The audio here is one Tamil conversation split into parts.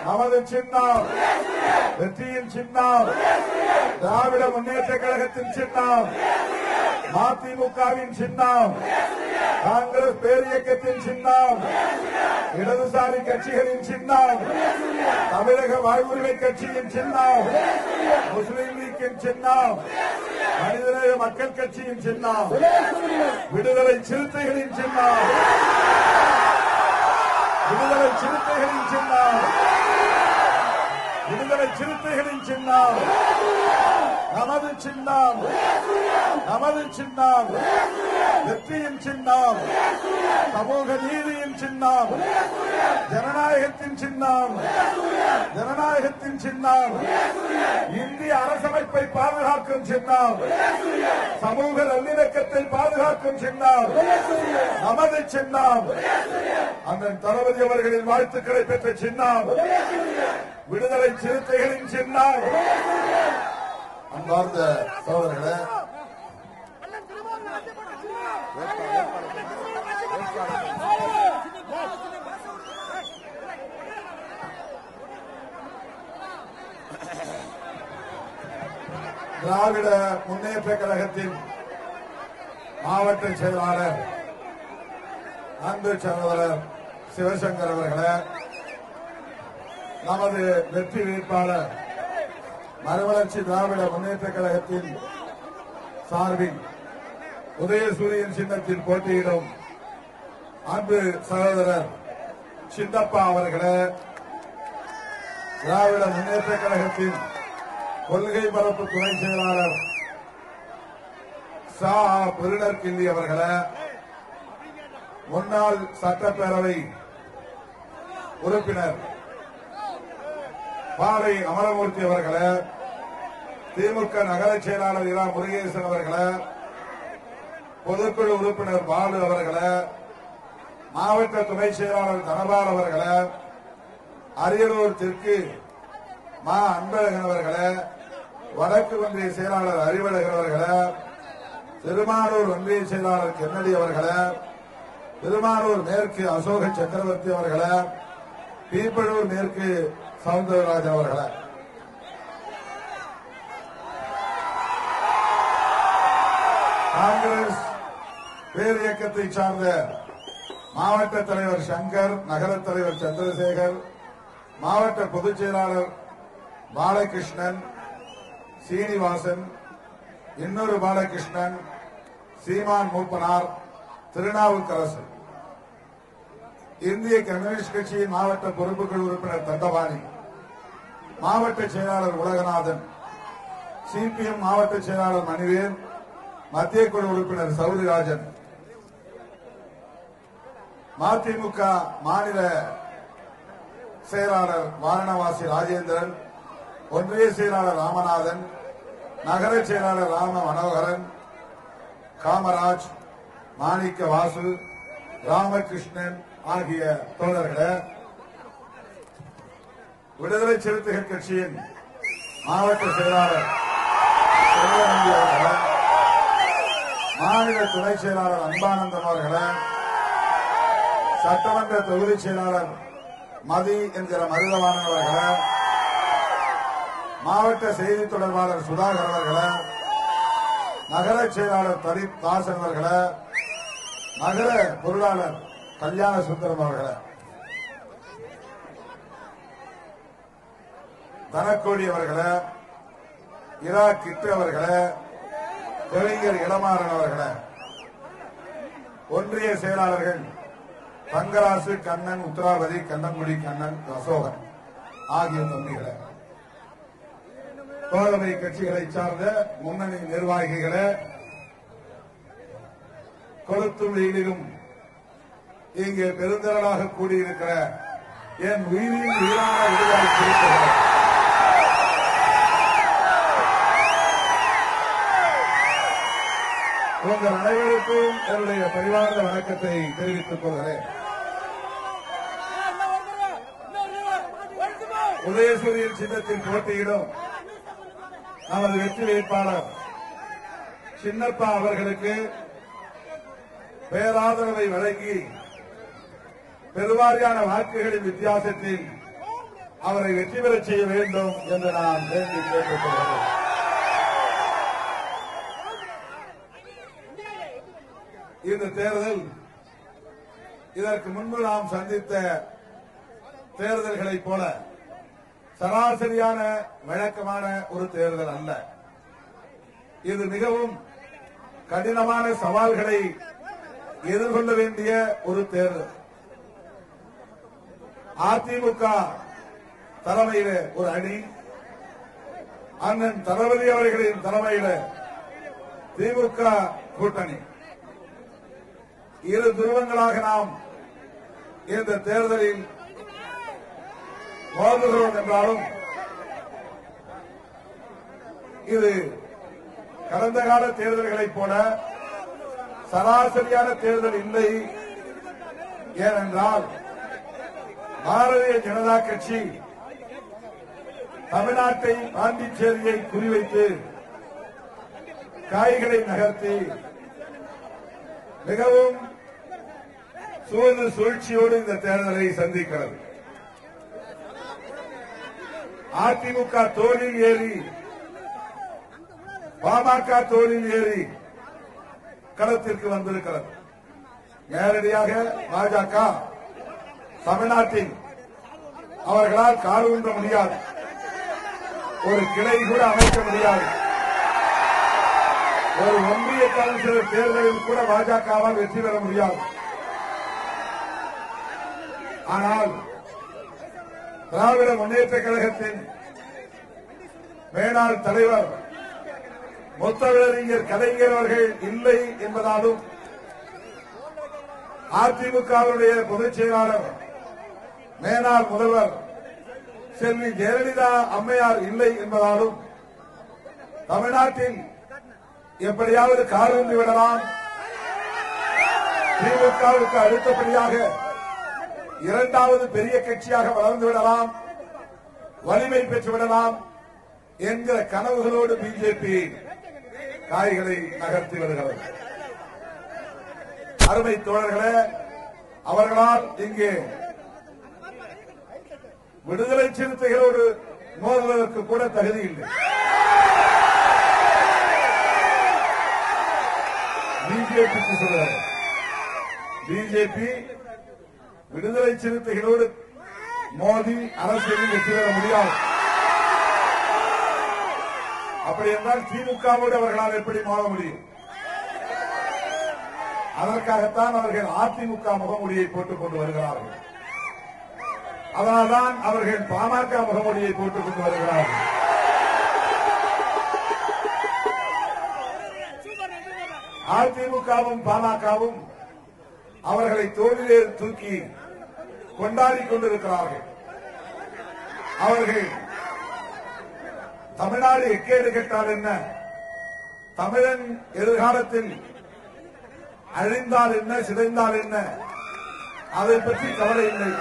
நமது சின்னம் வெற்றியின் சின்னம் திராவிட முன்னேற்ற கழகத்தின் சின்னம் மதிமுகவின் சின்னம் காங்கிரஸ் பேரியக்கத்தின் சின்னம் இடதுசாரி கட்சிகளின் சின்னம் தமிழக வாழ்வுரிமை கட்சியின் சின்னம் முஸ்லீம் லீக்கின் சின்னம் மனிதநேய மக்கள் கட்சியின் சின்னம் விடுதலை சிறுத்தைகளின் சின்னம் விடுதலை சிறுத்தைகளின் சின்னம் விடுதலை சிறுத்தைகளின் சின்னம் நமது சின்னம் நமது சின்னம் வெற்றியின் சின்னம் சமூக நீதியின் சின்னம் ஜனநாயகத்தின் சின்னம் ஜனநாயகத்தின் சின்னம் இந்திய அரசமைப்பை பாதுகாக்கும் சின்னம் சமூக நல்லிணக்கத்தை பாதுகாக்கும் சின்னம் நமது சின்னம் அண்ணன் தளபதி அவர்களின் வாழ்த்துக்களை பெற்ற சின்னம் விடுதலை சிறுத்தைகளின் சின்னம். அன்பார்ந்த சகோதரர்களே, திராவிட முன்னேற்ற கழகத்தின் மாவட்ட செயலாளர் அன்பு சகோதரர் சிவசங்கர் அவர்களே, நமது வெற்றி வேட்பாளர் மறுமலர்ச்சி திராவிட முன்னேற்ற கழகத்தின் சார்பில் உதயசூரியன் சின்னத்தில் போட்டியிடும் அன்பு சகோதரர் சின்னப்பா அவர்களே, திராவிட முன்னேற்ற கழகத்தின் கொள்கை பரப்பு துணை செயலாளர் சா பெருடர் கிள்ளி அவர்களே, முன்னாள் சட்டப்பேரவை உறுப்பினர் பாலை அமரமூர்த்தி அவர்களே, திமுக நகர செயலாளர் இரா முருகேசன் அவர்களே, பொதுக்குழு உறுப்பினர் பாலு அவர்களே, மாவட்ட துணை செயலாளர் தனபால் அவர்களே, அரியலூர் தெற்கு மா அன்பழகன் அவர்களே, வடக்கு ஒன்றிய செயலாளர் அறிவழகன் அவர்களே, திருமானூர் ஒன்றிய செயலாளர் கென்னடி அவர்களே, திருமானூர் மேற்கு அசோக சக்கரவர்த்தி அவர்களே, பீப்பழூர் மேற்கு சவுந்தரராஜன் அவர்களே, காங்கிரஸ் பேர் இயக்கத்தை சார்ந்த மாவட்ட தலைவர் சங்கர், நகர தலைவர் சந்திரசேகர், மாவட்ட பொதுச் செயலாளர் பாலகிருஷ்ணன், சீனிவாசன், இன்னொரு பாலகிருஷ்ணன், சீமான் மூப்பனார், திருநாவுக்கரசு, இந்திய கம்யூனிஸ்ட் கட்சியின் மாவட்ட பொறுப்புக்குழு உறுப்பினர் தண்டபாணி, மாவட்ட செயலாளர் உலகநாதன், சிபிஎம் மாவட்ட செயலாளர் மணிவேல், மத்திய குழு உறுப்பினர் சௌரிராஜன், மதிமுக மாநில செயலாளர் வாரணவாசி ராஜேந்திரன், ஒன்றிய செயலாளர் ராமநாதன், நகர செயலாளர் ராம மனோகரன், காமராஜ், மாணிக்க வாசு, ராமகிருஷ்ணன் ஆகிய தோழர்களே, விடுதலை சிறுத்தைகள் கட்சியின் மாவட்ட செயலாளர் செல்வநந்தி அவர்களே, மாநில துணை செயலாளர் அன்பானந்தம் அவர்களே, சட்டமன்ற தொகுதி செயலாளர் மதி என்கிற மருதவாணன் அவர்களே, மாவட்ட செய்தி தொடர்பாளர் சுதாகர் அவர்களே, நகர செயலாளர் தலித் தாசன் அவர்களே, நகர பொருளாளர் கல்யாண சுந்தரம் அவர்களே, தனக்கோடி அவர்களே, இரா கிட்டு அவர்களே, கவிஞர் இளமாறன் அவர்களே, ஒன்றிய செயலாளர்கள் தங்கராசு, கண்ணன், உத்தராவதி, கண்ணன்குடி, கண்ணன், அசோகன் ஆகிய தம்பிகளே, தோழமை கட்சிகளை சார்ந்த முன்னணி நிர்வாகிகளே, கொளுத்தும் வெயிலிலும் இங்கே பெருந்திரளாக கூடியிருக்கிற என் உயிரின் உயிரான விடுதலை சிறுத்தைகளே, உங்கள் அனைவருக்கும் என்னுடைய பரிவார்ந்த வணக்கத்தை தெரிவித்துக் கொள்கிறேன். உதயசூரியன் சின்னத்தில் போட்டியிடும் நமது வெற்றி வேட்பாளர் சின்னப்பா அவர்களுக்கு பேராதரவை வழங்கி பெருவாரியான வாக்குகளின் வித்தியாசத்தில் அவரை வெற்றி பெறச் செய்ய வேண்டும் என்று நான் வேண்டி கேட்டுக்கொள்கிறேன். இந்த தேர்தல் இதற்கு முன்பு நாம் சந்தித்த தேர்தல்களைப் போல சராசரியான வழக்கமான ஒரு தேர்தல் அல்ல. இது மிகவும் கடினமான சவால்களை எதிர்கொள்ள வேண்டிய ஒரு தேர்தல். அதிமுக தலைமையில ஒரு அணி, அண்ணன் தளபதி அவர்களின் தலைமையில திமுக கூட்டணி, இரு துருவங்களாக நாம் இந்த தேர்தலில் மோதுகிறோம் என்றாலும் இது கடந்த கால தேர்தல்களைப் போல சராசரியான தேர்தல் இல்லை. ஏனென்றால் பாரதிய ஜனதா கட்சி தமிழ்நாட்டை பாண்டிச்சேரியை குறிவைத்து காய்களை நகர்த்தி மிகவும் சூழ்ச்சியோடு இந்த தேர்தலை சந்திக்கிறது. அதிமுக தோளில் ஏறி, பாமக தோளில் ஏறி களத்திற்கு வந்திருக்கிறது. நேரடியாக பாஜக தமிழ்நாட்டில் அவர்களால் கால் ஊன்ற முடியாது, ஒரு கிளை கூட அமைக்க முடியாது. ஒரு ஒன்றிய கவுன்சிலர் தேர்தலில் கூட பாஜகவால் வெற்றி பெற முடியாது. ஆனால் திராவிட முன்னேற்ற கழகத்தின் மேலாள் தலைவர் முத்தமிழறிஞர் கலைஞர் அவர்கள் இல்லை என்பதாலும், அதிமுகவுடைய பொதுச் செயலாளர் மேனாள் முதல்வர் செல்வி ஜெயலலிதா அம்மையார் இல்லை என்பதாலும் தமிழ்நாட்டில் எப்படியாவது காலூன்றி விடலாம், திமுகவுக்கு அடுத்தபடியாக இரண்டாவது பெரிய கட்சியாக வளர்ந்து விடலாம், வலிமை பெற்று விடலாம் என்கிற கனவுகளோடு பிஜேபி காய்களை நகர்த்தி வருகிறது. அருமை தோழர்களே, அவர்களால் இங்கே விடுதலை சிறுத்தைகளோடு மோதுவதற்கு கூட தகுதி இல்லை. பிஜேபிக்கு சொல்லுகிறார், பிஜேபி விடுதலை சிறுத்தைகளோடு மோதி அரசியலில் வெற்றி பெற முடியாது. அப்படி என்றால் திமுகவோடு அவர்களால் எப்படி மோத முடியும்? அதற்காகத்தான் அவர்கள் அதிமுக முகமூடியை போட்டுக் கொண்டு வருகிறார்கள். அதனால்தான் அவர்கள் பாமக முகமூடியை போட்டுக் கொண்டு வருகிறார்கள். அதிமுகவும் பாமகவும் அவர்களை தோளிலே தூக்கி கொண்டாடி கொண்டிருக்கிறார்கள். அவர்கள் தமிழ்நாடு எக்கேடு கெட்டால் என்ன, தமிழன் எதிர்காலத்தில் அழிந்தால் என்ன, சிதைந்தால் என்ன, அதை பற்றி கவலை இல்லை.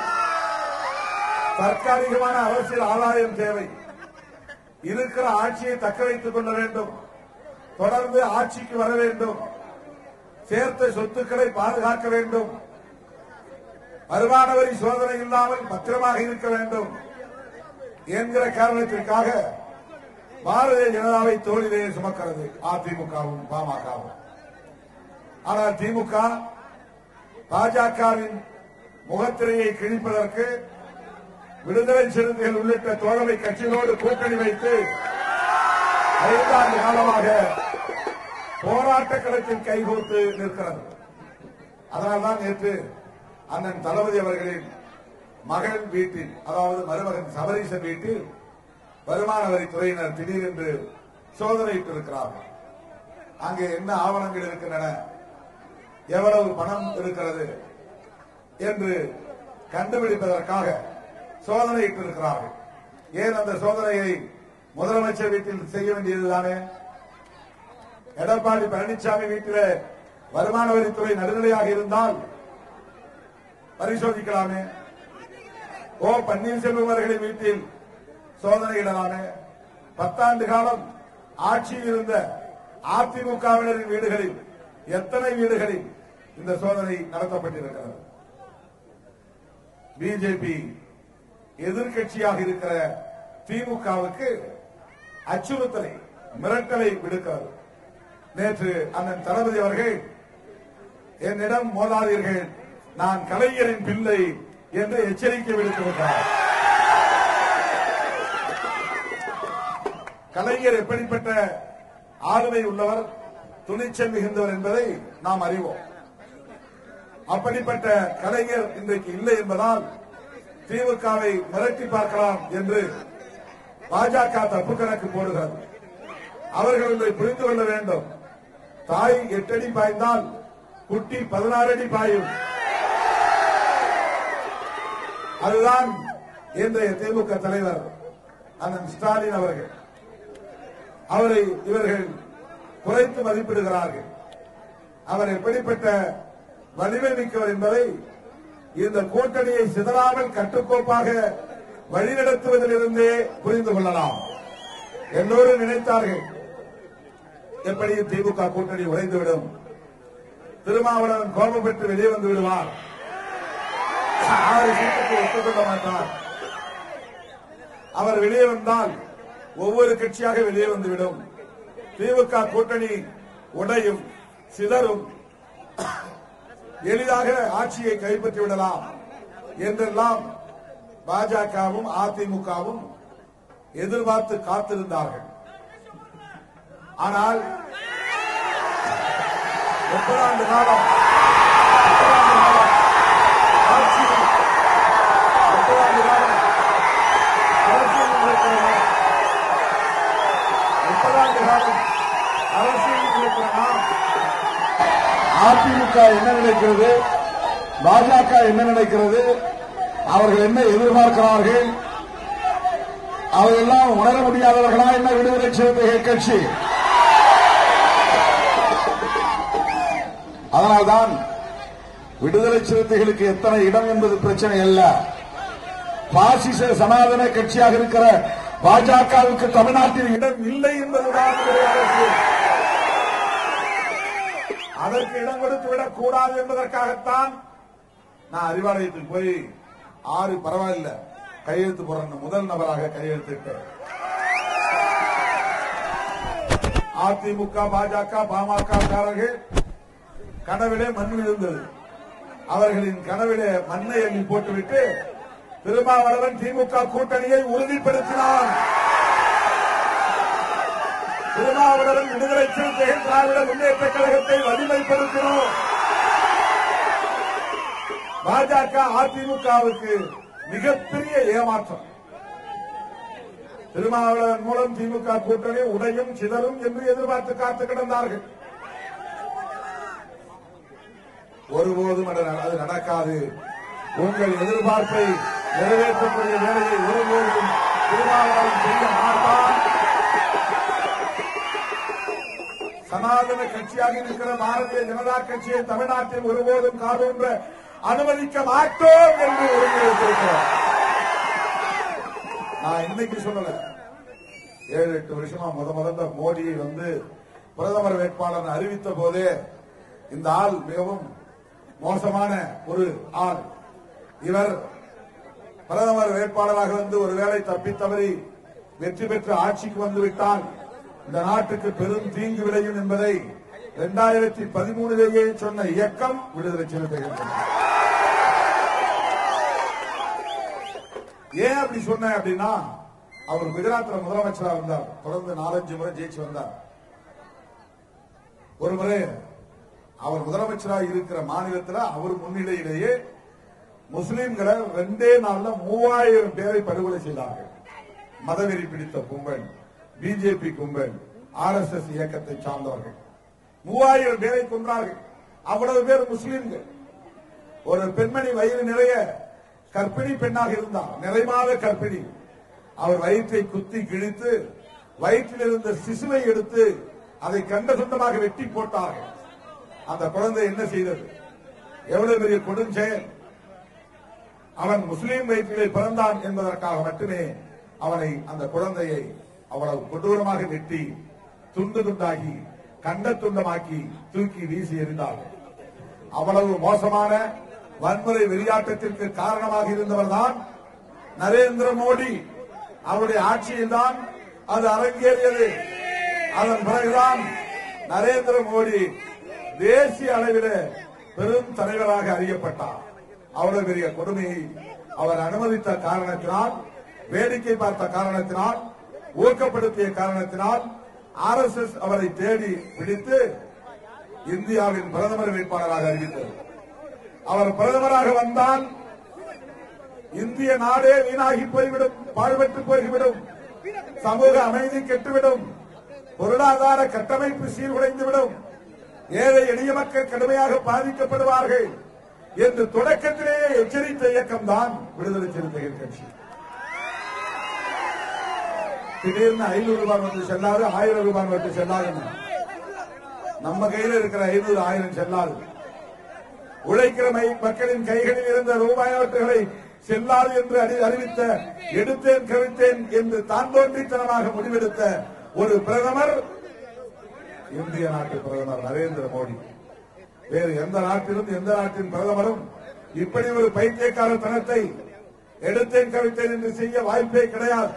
தற்காலிகமான அரசியல் ஆதாயம் தேவை. இருக்கிற ஆட்சியை தக்க வைத்துக் கொள்ள வேண்டும், தொடர்ந்து ஆட்சிக்கு வர வேண்டும், சேர்த்த சொத்துக்களை பாதுகாக்க வேண்டும், வருமான வரி சோதனை இல்லாமல் பத்திரமாக இருக்க வேண்டும் என்கிற காரணத்திற்காக பாரதிய ஜனதாவை தோளிலே சுமக்கிறது அதிமுகவும் பாமகவும். ஆனால் திமுக பாஜகவின் முகத்திரையை கிழிப்பதற்கு விடுதலை சிறுத்தைகள் உள்ளிட்ட தோழமை கட்சிகளோடு கூட்டணி வைத்து 5 ஆண்டு காலமாக போராட்ட களத்தில் கைகோர்த்து நிற்கிறது. அதனால்தான் நேற்று அண்ணன் தளபதி அவர்களின் மகன் வீட்டில், அதாவது மருமகன் சபரீசன் வீட்டில் வருமான வரித்துறையினர் திடீரென்று சோதனையிட்டிருக்கிறார்கள். அங்கே என்ன ஆவணங்கள் இருக்கின்றன, எவ்வளவு பணம் இருக்கிறது என்று கண்டுபிடிப்பதற்காக சோதனையிட்டிருக்கிறார்கள். ஏன் அந்த சோதனையை முதலமைச்சர் வீட்டில் செய்ய வேண்டியதுதானே? எடப்பாடி பழனிசாமி வீட்டிலே வருமான வரித்துறை நடுநிலையாக இருந்தால் பரிசோதிக்கலாமே. ஓ பன்னீர்செல்வம் அவர்களின் வீட்டில் சோதனையிடலாமே. 10 ஆண்டு காலம் ஆட்சியில் இருந்த அதிமுகவினரின் வீடுகளில் எத்தனை வீடுகளில் இந்த சோதனை நடத்தப்பட்டிருக்கிறது? பிஜேபி எதிர்கட்சியாக இருக்கிற திமுகவுக்கு அச்சுறுத்தலை, மிரட்டலை விடுக்கிறது. நேற்று அண்ணன் தளபதி அவர்கள் என்னிடம் மோதாதீர்கள், நான் கலைஞரின் பிள்ளை என்று எச்சரிக்கை விடுத்திருக்கிறார். கலைஞர் எப்படிப்பட்ட ஆளுமை உள்ளவர், துணிச்சல் மிகுந்தவர் என்பதை நாம் அறிவோம். அப்படிப்பட்ட கலைஞர் இன்றைக்கு இல்லை என்பதால் திமுகவை மிரட்டி பார்க்கலாம் என்று பாஜக தப்பு கணக்கு போடுகிறது. அவர்கள் இதை புரிந்து கொள்ள வேண்டும். தாய் 8 அடி பாய்ந்தால் குட்டி 16 அடி பாயும். அதுதான் இன்றைய திமுக தலைவர் அண்ணன் ஸ்டாலின் அவர்கள். அவரை இவர்கள் குறைத்து மதிப்பிடுகிறார்கள். அவர் எப்படிப்பட்ட வலிமை மிக்கவர் என்பதை இந்த கூட்டணியை சிதறாமல் கட்டுக்கோப்பாக வழிநடத்துவதிலிருந்தே புரிந்து கொள்ளலாம். எல்லோரும் நினைத்தார்கள் எப்படி திமுக கூட்டணி உடைந்துவிடும், திருமாவளவன் கோபம் பெற்று வெளியே வந்து விடுவார், 6 சீட்டுக்கு ஒத்துக்கொள்ள மாட்டார், அவர் வெளியே வந்தால் ஒவ்வொரு கட்சியாக வெளியே வந்துவிடும், திமுக கூட்டணி உடையும் சிதறும், எளிதாக ஆட்சியை கைப்பற்றி விடலாம் என்றெல்லாம் பாஜகவும் அதிமுகவும் எதிர்பார்த்து காத்திருந்தார்கள். ஆனால் 30 ஆண்டு காலம் ஆட்சி, 30 ஆண்டு காலம் அரசியல் இருக்கிற 30 ஆண்டு காலம் அரசியல் இருக்கிற நாம் அதிமுக என்ன நினைக்கிறது, பாஜக என்ன நினைக்கிறது, அவர்கள் என்ன எதிர்பார்க்கிறார்கள், அவையெல்லாம் உணர முடியாதவர்களா என்ன விடுதலை சிறுத்தைகள் கட்சி? அதனால்தான் விடுதலை சிறுத்தைகளுக்கு எத்தனை இடம் என்பது பிரச்சனை அல்ல. பாசிச சனாதன கட்சியாக இருக்கிற பாஜகவுக்கு தமிழ்நாட்டில் இடம் இல்லை என்பதுதான் அரசியல். அதற்கு இடம் கொடுத்து விடக் கூடாது என்பதற்காகத்தான் நான் அறிவாலயத்துக்கு போய் 6 பரவாயில்ல கையெழுத்து போற முதல் நபராக கையெழுத்திட்டேன். அதிமுக, பாஜக, பாமக காரர்கள் கனவிலே மண் விழுந்தது. அவர்களின் கனவிலே மண்ணை எண்ணி போட்டுவிட்டு திருமாவளவன் திமுக கூட்டணியை உறுதிப்படுத்தினார். திருமாவளவன் விடுதலை சிறுத்தைகள் திராவிட முன்னேற்ற கழகத்தை வலிமைப்படுத்தினோம். பாஜக அதிமுகவுக்கு மிகப்பெரிய ஏமாற்றம். திருமாவளவன் மூலம் திமுக கூட்டணி உடையும் சிதறும் என்று எதிர்பார்த்து காத்து கிடந்தார்கள். ஒருபோதும் அது நடக்காது. உங்கள் எதிர்பார்ப்பை நிறைவேற்றக்கூடிய வேலையை ஒருபோதும் திருமாவளவன் செய்ய மாட்டார். சனாதன கட்சியாக இருக்கிற பாரதிய ஜனதா கட்சியை தமிழ்நாட்டில் ஒருபோதும் காதொன்ற அனுமதிக்க மாட்டோம் என்று உறுதியளித்திருக்கிறோம். நான் இன்னைக்கு சொல்லல, 7-8 வருஷமா முதல்ல மோடியை வந்து பிரதமர் வேட்பாளர் அறிவித்த போதே இந்த ஆள் மிகவும் மோசமான ஒரு ஆள், இவர் பிரதமர் வேட்பாளராக வந்து ஒருவேளை தப்பித்தவறி வெற்றி பெற்று ஆட்சிக்கு வந்துவிட்டால் இந்த நாட்டுக்கு பெரும் தீங்கு விளையும் என்பதை 2013 சொன்ன இயக்கம் விடுதலை சிறுத்தைகள். ஏன் அப்படி சொன்ன அப்படின்னா, அவர் குஜராத்ல முதலமைச்சராக இருந்தார், தொடர்ந்து 4-5 முறை ஜெயிச்சு வந்தார். ஒரு முறை அவர் முதலமைச்சராக இருக்கிற மாநிலத்தில் அவர் முன்னிலையிலேயே முஸ்லிம்களை 2 நாள்ல 3000 பேரை படுகொலை செய்தார்கள். மதவெறி பிடித்த கும்பல், பிஜேபி கும்பல், RSS இயக்கத்தை சார்ந்தவர்கள் 3000 பேரை கொன்றார்கள். அவ்வளவு பேர் முஸ்லிம்கள். ஒரு பெண்மணி வயிறு நிறைய கர்ப்பிணி பெண்ணாக இருந்தார், நிறைமாத கர்ப்பிணி. அவர் வயிற்றை குத்தி கிழித்து வயிற்றில் இருந்த சிசுவை எடுத்து அதை கண்ட சொந்தமாக வெட்டி போட்டார்கள். அந்த குழந்தை என்ன செய்தது? எவ்வளவு பெரிய கொடுஞ்செயல்! அவன் முஸ்லீம் வயிற்றிலே பிறந்தான் என்பதற்காக மட்டுமே அவனை, அந்த குழந்தையை அவ்வளவு கொடூரமாக வெட்டி துண்டு துண்டாகி கண்ட துண்டமாக்கி தூக்கி வீசி எறிந்தார்கள். அவ்வளவு மோசமான வன்முறை வெறியாட்டத்திற்கு காரணமாக இருந்தவர்தான் நரேந்திர மோடி அவருடைய ஆட்சியில்தான் அது அரங்கேறியது. அதன் பிறகுதான் நரேந்திர மோடி தேசிய அளவில் பெரும் தலைவராக அறியப்பட்டார். அவ்வளவு பெரிய கொடுமையை அவர் அனுமதித்த காரணத்தினால், வேடிக்கை பார்த்த காரணத்தினால், ஊக்கப்படுத்திய காரணத்தினால் RSS அவரை தேடி பிடித்து இந்தியாவின் பிரதமர் வேட்பாளராக அறிவித்தது. அவர் பிரதமராக வந்தால் இந்திய நாடே வீணாகி போய்விடும், பாழ்பட்டு போய்விடும், சமூக அமைதி கெட்டுவிடும், பொருளாதார கட்டமைப்பு சீர்குலைந்துவிடும், ஏழை எளிய மக்கள் கடுமையாக பாதிக்கப்படுவார்கள் என்று தொடக்கத்திலேயே எச்சரித்த இயக்கம் தான் விடுதலை சிறுத்தைகள் கட்சி. திடீர்னு 500 ரூபாய் நோட்டு செல்லாது, 1000 ரூபாய் நோட்டு செல்லாது. நம்ம கையில் இருக்கிற 500, 1000 செல்லாது. உழைக்கிற மக்களின் கைகளில் இருந்த ரூபாய் நோட்டுகளை செல்லாது என்று அறிவித்த, எடுத்தேன் கவிழ்த்தேன் என்று தான் தோன்றித்தனமாக முடிவெடுத்த ஒரு பிரதமர் இந்திய நாட்டு பிரதமர் நரேந்திர மோடி. வேறு எந்த நாட்டிலும் எந்த நாட்டின் பிரதமரும் இப்படி ஒரு பைத்தியக்காரத்தனத்தை எடுத்தேன் கவிழ்த்தேன் என்று செய்ய வாய்ப்பே கிடையாது.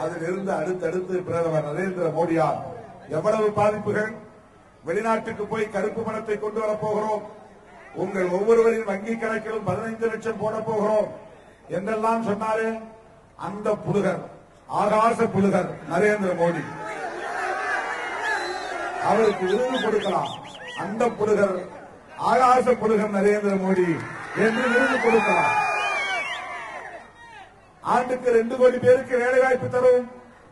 அதில் இருந்து அடுத்தடுத்து பிரதமர் நரேந்திர மோடியால் எவ்வளவு பாதிப்புகள். வெளிநாட்டுக்கு போய் கருப்பு பணத்தை கொண்டு வரப்போகிறோம், உங்கள் ஒவ்வொருவரின் வங்கி கணக்கிலும் 15 லட்சம் போட போகிறோம் என்றெல்லாம் சொன்னாரே, அந்த புழுகர், ஆகாச புழுகர் நரேந்திர மோடி. அவருக்கு விருது கொடுக்கலாம். அந்த புழுகர், ஆகாச புழுகர் நரேந்திர மோடி என்று விருது கொடுக்கலாம். ஆண்டுக்கு 2 கோடி பேருக்கு வேலைவாய்ப்பு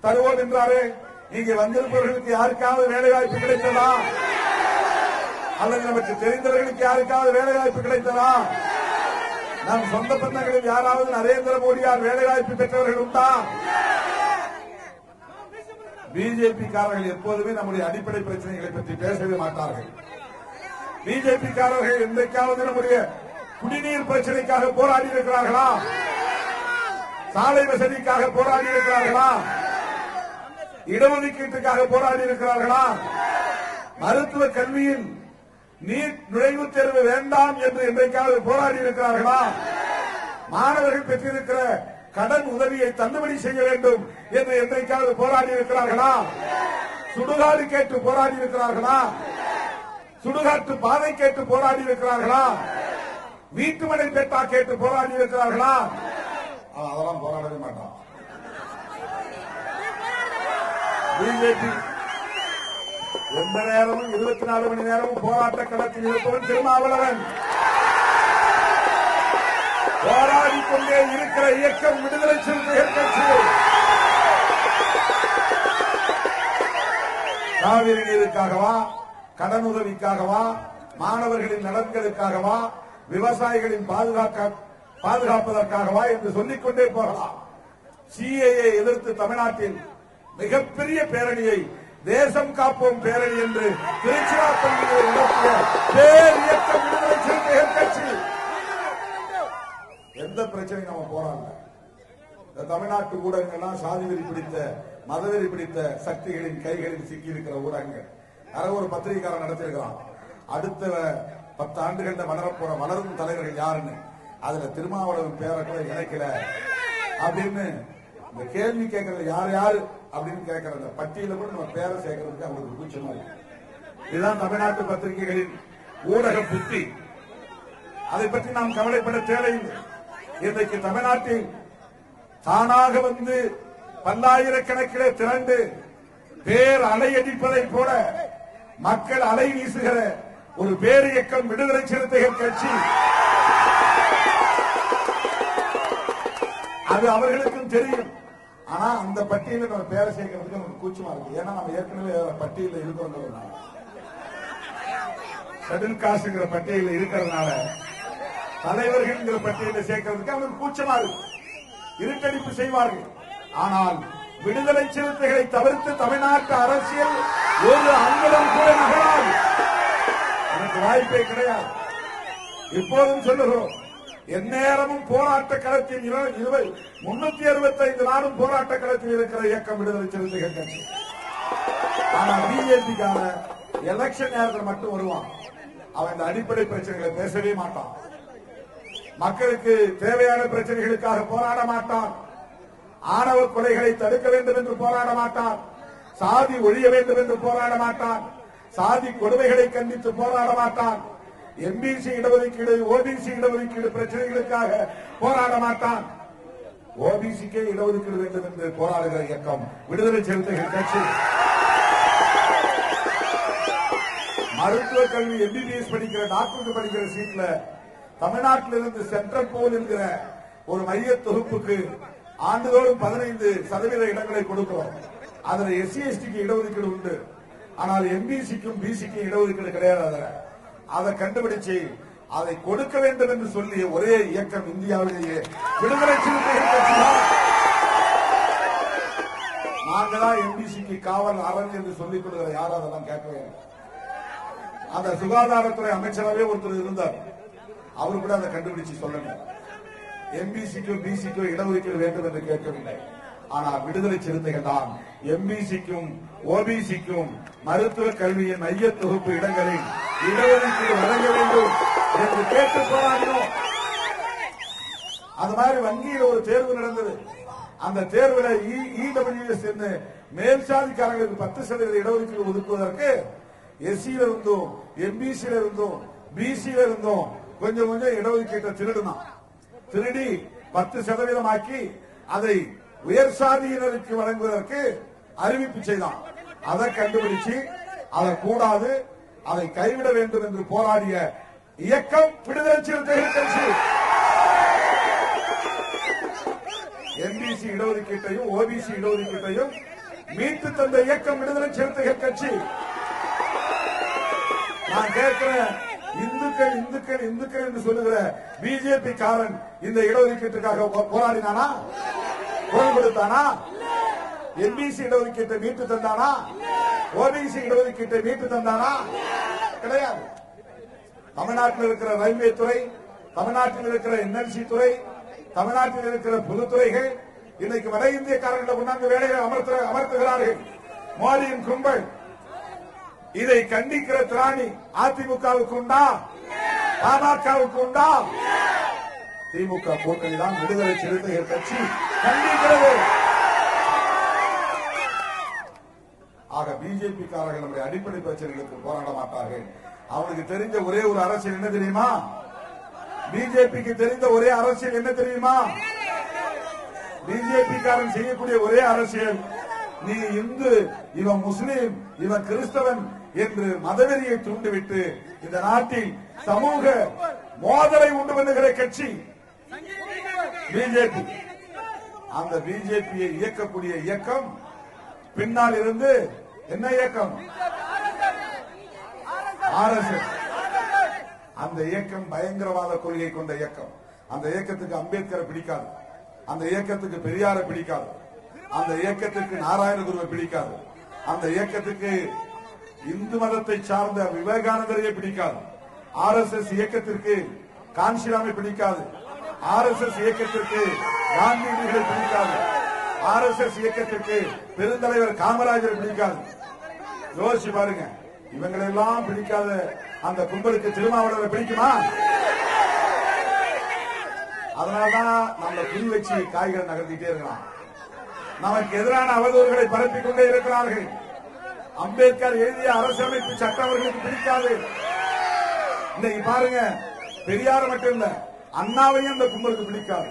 தருவோம் என்றாரே, இங்கே வந்திருப்பவர்களுக்கு யாருக்காவது வேலைவாய்ப்பு கிடைத்ததா? அல்லது நமக்கு தெரிந்தவர்களுக்கு யாருக்காவது வேலைவாய்ப்பு கிடைத்ததா? நம் சொந்த பந்தங்களில் யாராவது நரேந்திர மோடியால் வேலைவாய்ப்பு பெற்றவர்கள் உண்டா? பிஜேபி காரர்கள் எப்போதுமே நம்முடைய அடிப்படை பிரச்சனைகளை பற்றி பேசவே மாட்டார்கள். பிஜேபி காரர்கள் என்றைக்காவது நம்முடைய குடிநீர் பிரச்சனைக்காக போராடி இருக்கிறார்களா? சாலை வசதிக்காக போராடி இருக்கிறார்களா? இடஒதுக்கீட்டுக்காக போராடி இருக்கிறார்களா? மருத்துவ கல்வியில் நீட் நுழைவுத் தேர்வு வேண்டாம் என்று என்றைக்காவது போராடி இருக்கிறார்களா? மாணவர்கள் பெற்றிருக்கிற கடன் உதவியை தள்ளுபடி செய்ய வேண்டும் என்று என்றைக்காவது போராடி இருக்கிறார்களா? சுடுகாடு கேட்டு போராடி இருக்கிறார்களா? சுடுகாட்டு பாதை கேட்டு போராடி இருக்கிறார்களா? வீட்டுமனை பெட்டா கேட்டு போராடி இருக்கிறார்களா? அதெல்லாம் போராடவே மாட்டான். பிஜேபி எந்த நேரமும் 24 மணி நேரமும் போராட்ட களத்தில் இருப்பவன் திருமாவளவன். போராடிக் கொண்டே இருக்கிற இயக்கம் விடுதலை சிறுத்தைகள் கட்சி. காவிரி நீருக்காகவா, கடனுதவிக்காகவா, மாணவர்களின் நலன்களுக்காகவா, விவசாயிகளின் பாதுகாப்பதற்காகவா என்று சொல்லிக்கொண்டே போகலாம். சிஏஏ எதிர்த்து தமிழ்நாட்டில் மிகப்பெரிய பேரணியை தேசம் காப்போம் பேரணி என்று திருச்சிராப்பள்ளியில் நடத்திய பேர் இயக்கம் விடுதலை சிறுத்தைகள் கட்சி. எந்த பிரச்சனை நம்ம போராடல. இந்த தமிழ்நாட்டு ஊடகங்கள்லாம் சாதி வெறி பிடித்த, மதவெறி பிடித்த சக்திகளின் கைகளில் சிக்கி இருக்கிற ஊடகங்கள். யாரோ ஒரு பத்திரிகைக்காரன் நடத்திருக்கிறான், அடுத்த 10 ஆண்டுகள் வளரப்போற வளரும் தலைவர்கள் யாருன்னு. அதுல திருமாவளவன் பேரை கூட இணைக்கல அப்படின்னு இந்த கேள்வி கேட்கறது யார் யாரு அப்படின்னு கேட்கிற அந்த பட்டியல கூட நம்ம பேரை சேர்க்கறதுக்கு அவங்களுக்கு கூச்சமா இருக்கு. இதுதான் தமிழ்நாட்டு பத்திரிகைகளின் ஊடக புத்தி. அதை பற்றி நாம் கவலைப்பட தேவையில்லை. இன்றைக்கு தமிழ்நாட்டில் தானாக வந்து பல்லாயிரக்கணக்கிலே திரண்டு பேர் அலையடிப்பதை போல மக்கள் அலை வீசுகிற ஒரு பேர் இயக்கம் விடுதலை சிறுத்தைகள் கட்சி. அது அவர்களுக்கும் தெரியும். ஆனா அந்த பட்டியல நம்ம பேரை சேர்க்கறதுக்கு நமக்கு கூச்சமா இருக்கு. ஏன்னா நம்ம ஏற்கனவே பட்டியல இருக்கிறோம், ஷெட்யூல் காஸ்ட்ங்கிற பட்டியல இருக்கிறதுனால தலைவர்கள் பட்டியலை சேர்க்கிறதுக்கு அவங்களுக்கு கூச்சமா இருக்கு, இருட்டடிப்பு செய்வார்கள். ஆனால் விடுதலை சிறுத்தைகளை தவிர்த்து தமிழ்நாட்டு அரசியல் ஒரு அங்குலம் கூட நகராது. எனக்கு வாய்ப்பே கிடையாது. இப்போதும் சொல்லுகிறோம், எந்நேரமும் போராட்ட களத்தில் 365 நாளும் போராட்ட களத்தில் இருக்கிற இயக்கம் விடுதலை சிறுத்தைகள் கட்சி. ஆனா பிஜேபிக்கான எலெக்ஷன் நேரத்தில் மட்டும் வருவான். அவன் இந்த அடிப்படை பிரச்சனைகளை பேசவே மாட்டான். மக்களுக்கு தேவையான பிரச்சனைகளுக்காக போராட மாட்டார். ஆணவ கொலைகளை தடுக்க வேண்டும் என்று போராட மாட்டார். சாதி ஒழிய வேண்டும் என்று போராட மாட்டார். சாதி கொடுமைகளை கண்டித்து போராட மாட்டார். எம்பிசி இடஒதுக்கீடு, ஓபிசி இடஒதுக்கீடு பிரச்சனைகளுக்காக போராட மாட்டார். ஓபிசிக்கே இடஒதுக்கீடு வேண்டும் என்று போராடுகிற இயக்கம் விடுதலை சிறுத்தைகள் கட்சி. மருத்துவ கல்வி எம்பிபிஎஸ் படிக்கிற டாக்டருக்கு படிக்கிற சீட்ல தமிழ்நாட்டிலிருந்து சென்ட்ரல் போல் என்கிற ஒரு மைய தொகுப்புக்கு ஆண்டுதோறும் 15% இடங்களை கொடுக்கிறோம். அதுல எஸ்சி எஸ்டிக்கு இடஒதுக்கீடு உண்டு. ஆனால் எம்பிசிக்கும் பிசிக்கும் இடஒதுக்கீடு கிடையாது. அதை கண்டுபிடிச்சு அதை கொடுக்க வேண்டும் என்று சொல்லிய ஒரே இயக்கம் இந்தியாவிலேயே விடுதலை சிறுத்தைகள் கட்சி தான். நாங்கதான் எம்பிசிக்கு காவல் அரண் என்று சொல்லிக் கொடுக்கிற யாரும் அதெல்லாம் கேட்கவே இல்லை. அந்த சுகாதாரத்துறை அமைச்சராகவே ஒருத்தர் இருந்தார். அவரு கூட அதை கண்டுபிடிச்சு சொல்லணும். எம்பிசிக்கும் பிசிக்கும் இடஒதுக்கீடு வேண்டும் என்று கேட்கவில்லை. ஆனால் விடுதலை சிறுத்தைகள் தான் எம்பிசிக்கும் ஓபிசிக்கும் மருத்துவ கல்வியின் மைய தொகுப்பு இடங்களில் இடஒதுக்கீடு வழங்க வேண்டும் என்று கேட்டு போராடினோம். அது மாதிரி வங்கியில் ஒரு தேர்வு நடந்தது. அந்த தேர்வுல இடபிள்யூஎஸ் மேல் சாதிக்காரங்களுக்கு 10% இடஒதுக்கீடு ஒதுக்குவதற்கு எஸ்சியில இருந்தும் எம்பிசியில இருந்தும் பிசியில இருந்தும் கொஞ்சம் கொஞ்சம் இடஒதுக்கீட்டை திருடி 10% ஆக்கி அதை உயர் சாதியினருக்கு வழங்குவதற்கு அறிவிப்பு செய்தான். அதை கண்டுபிடிச்சு அதை கூடாது, அதை கைவிட வேண்டும் என்று போராடிய இயக்கம் விடுதலை சிறுத்தைகள் கட்சி. எம்பிசி இடஒதுக்கீட்டையும் ஓபிசி இடஒதுக்கீட்டையும் மீட்டு தந்த இயக்கம் விடுதலை சிறுத்தைகள் கட்சி. நான் கேட்கிறேன், இந்துக்கள் இந்துக்கள் இந்துக்கள் என்று சொல்லுகிற பிஜேபி காரன் இந்த இடஒதுக்கீட்டுக்காக போராடினானா? குரல் கொடுத்தானா? எம்பிசி இடஒதுக்கீட்டை மீட்டு தந்தானா? ஓபிசி இடஒதுக்கீட்டை மீட்டு தந்தானா? கிடையாது. தமிழ்நாட்டில் இருக்கிற ரயில்வே துறை, தமிழ்நாட்டில் இருக்கிற என்எல்சி துறை, தமிழ்நாட்டில் இருக்கிற பொதுத்துறைகள் இன்னைக்கு வட இந்தியக்காரர்களை கொண்டாந்து வேலையை அமர்த்துகிறார்கள். மோடியின் கும்பல். இதை கண்டிக்கிற திராணி அதிமுகவுக்கு உண்டா? பாமகவுக்கு உண்டா? திமுக கூட்டணி தான் விடுதலை சிறுத்தைகள் கட்சி கண்டிக்கிறது. ஆக பிஜேபி காரர்கள் நம்முடைய அடிப்படை பிரச்சனைகளுக்கு போராட மாட்டார்கள். அவனுக்கு தெரிஞ்ச ஒரே ஒரு அரசியல் என்ன தெரியுமா? பிஜேபிக்கு தெரிந்த ஒரே அரசியல் என்ன தெரியுமா? பிஜேபி காரன் செய்யக்கூடிய ஒரே அரசியல், நீ இந்து, இவன் முஸ்லீம், இவன் கிறிஸ்தவன் என்று மதவெறியை தூண்டிவிட்டு இந்த நாட்டில் சமூக மோதலை உண்டு பண்ணுகிற கட்சி பிஜேபி. அந்த பிஜேபியை இயக்கக்கூடிய இயக்கம் பின்னால் இருந்து என்ன இயக்கம்? ஆர்எஸ்எஸ். அந்த இயக்கம் பயங்கரவாத கொள்கை கொண்ட இயக்கம். அந்த இயக்கத்துக்கு அம்பேத்கரை பிடிக்காது, அந்த இயக்கத்துக்கு பெரியாரை பிடிக்காது, அந்த இயக்கத்துக்கு நாராயணகுருவை பிடிக்காது, அந்த இயக்கத்துக்கு இந்து மதத்தை சார்ந்த விவேகானந்தரையே பிடிக்காது. ஆர்எஸ்எஸ் இயக்கத்திற்கு காஞ்சிராமை பிடிக்காது, ஆர்எஸ்எஸ் இயக்கத்திற்கு காந்தியடிகளை பிடிக்காது, ஆர்எஸ்எஸ் இயக்கத்திற்கு பெருந்தலைவர் காமராஜர் பிடிக்காது. யோசிச்சு பாருங்க, இவங்களெல்லாம் பிடிக்காத அந்த கும்பலுக்கு திருமாவளவரை பிடிக்குமா? அதனாலதான் நம்ம புரி வச்சு காய்கள் நகர்த்திட்டே இருக்கலாம். நமக்கு எதிரான அவதூறுகளை பரப்பிக் கொண்டே இருக்கிறார்கள். அம்பேத்கர் எழுதிய அரசியலமைப்பு சட்டம் அவர்களுக்கு பிடிக்காது. இன்னைக்கு பாருங்க, பெரியார் மட்டும் இல்ல, அண்ணாவையும் இந்த கும்பலுக்கு பிடிக்காது.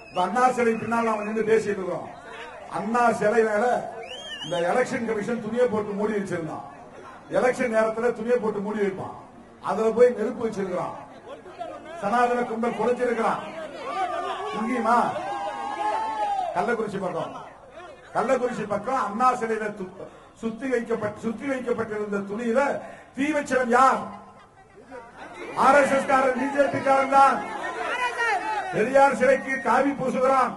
இப்ப அண்ணா சிலை பின்னால் நாம நின்று பேசிட்டு இருக்கோம். அண்ணா சிலை மேல இந்த எலெக்ஷன் கமிஷன் துணியை போட்டு மூடி வச்சிருந்தான். எலெக்ஷன் நேரத்தில் துணியை போட்டு மூடி வைப்பான். அதுல போய் நெருப்பு வச்சிருக்கிறான். சனாதன கும்பல் குறைச்சிருக்கிறான். இங்கேயுமா கள்ளக்குறிச்சி பக்கம் அண்ணா சிலையில சுத்தி வைக்கப்பட்டிருந்த துணியில தீ வச்சவன் யார்? ஆர்எஸ்எஸ் காரன், பிஜேபி காரன் தான். பெரியார் சிலைக்கு காவி பூசுகிறான்,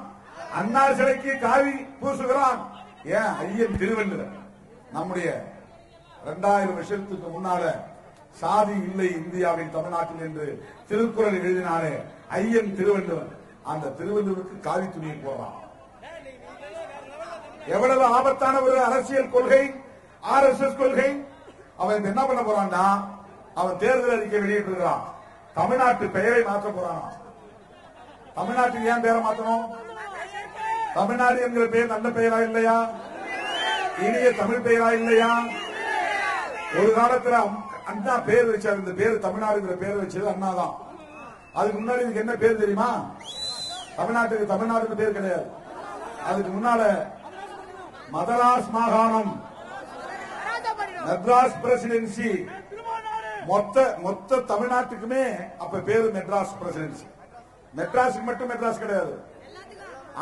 அண்ணா சிலைக்கு காவி பூசுகிறான். ஏன்? ஐயன் திருவள்ளுவர் நம்முடைய 2000 வருஷத்துக்கு முன்னால சாதி இல்லை இந்தியாவின் தமிழ்நாட்டில் என்று திருக்குறள் எழுதினாரே ஐயன் திருவள்ளுவர். அந்த திருவள்ளுவருக்கு காவி துணியை போடுறான். எவ்வளவு ஆபத்தான ஒரு அரசியல் கொள்கை ஆர்எஸ்எஸ் கொள்கை. அவன் என்ன பண்ண போறான்னா, அவன் தேர்தல் அறிக்கை வெளியிட்டிருக்கிறான். தமிழ்நாட்டு பெயரை மாற்ற போறான். தமிழ்நாட்டுக்கு ஏன் பேரை மாத்தணும்? தமிழ்நாடு என்கிற பெயர் நல்ல பெயரா இல்லையா? இனிய தமிழ் பெயரா இல்லையா? ஒரு காலத்துல அண்ணா பேர் வச்சார். இந்த பேர் தமிழ்நாடுங்கிற பேர் வச்சது அண்ணா தான். அதுக்கு முன்னாடி இதுக்கு என்ன பேர் தெரியுமா? தமிழ்நாட்டுக்கு தமிழ்நாடுன்னு பேர் கிடையாது. அதுக்கு முன்னால மதராஸ் மாகாணம், மெட்ராஸ் பிரசிடென்சி, மொத்த தமிழ்நாட்டுக்குமே அப்ப பேரு மெட்ராஸ் பிரசிடென்சி. மெட்ராஸுக்கு மட்டும் மெட்ராஸ் கிடையாது.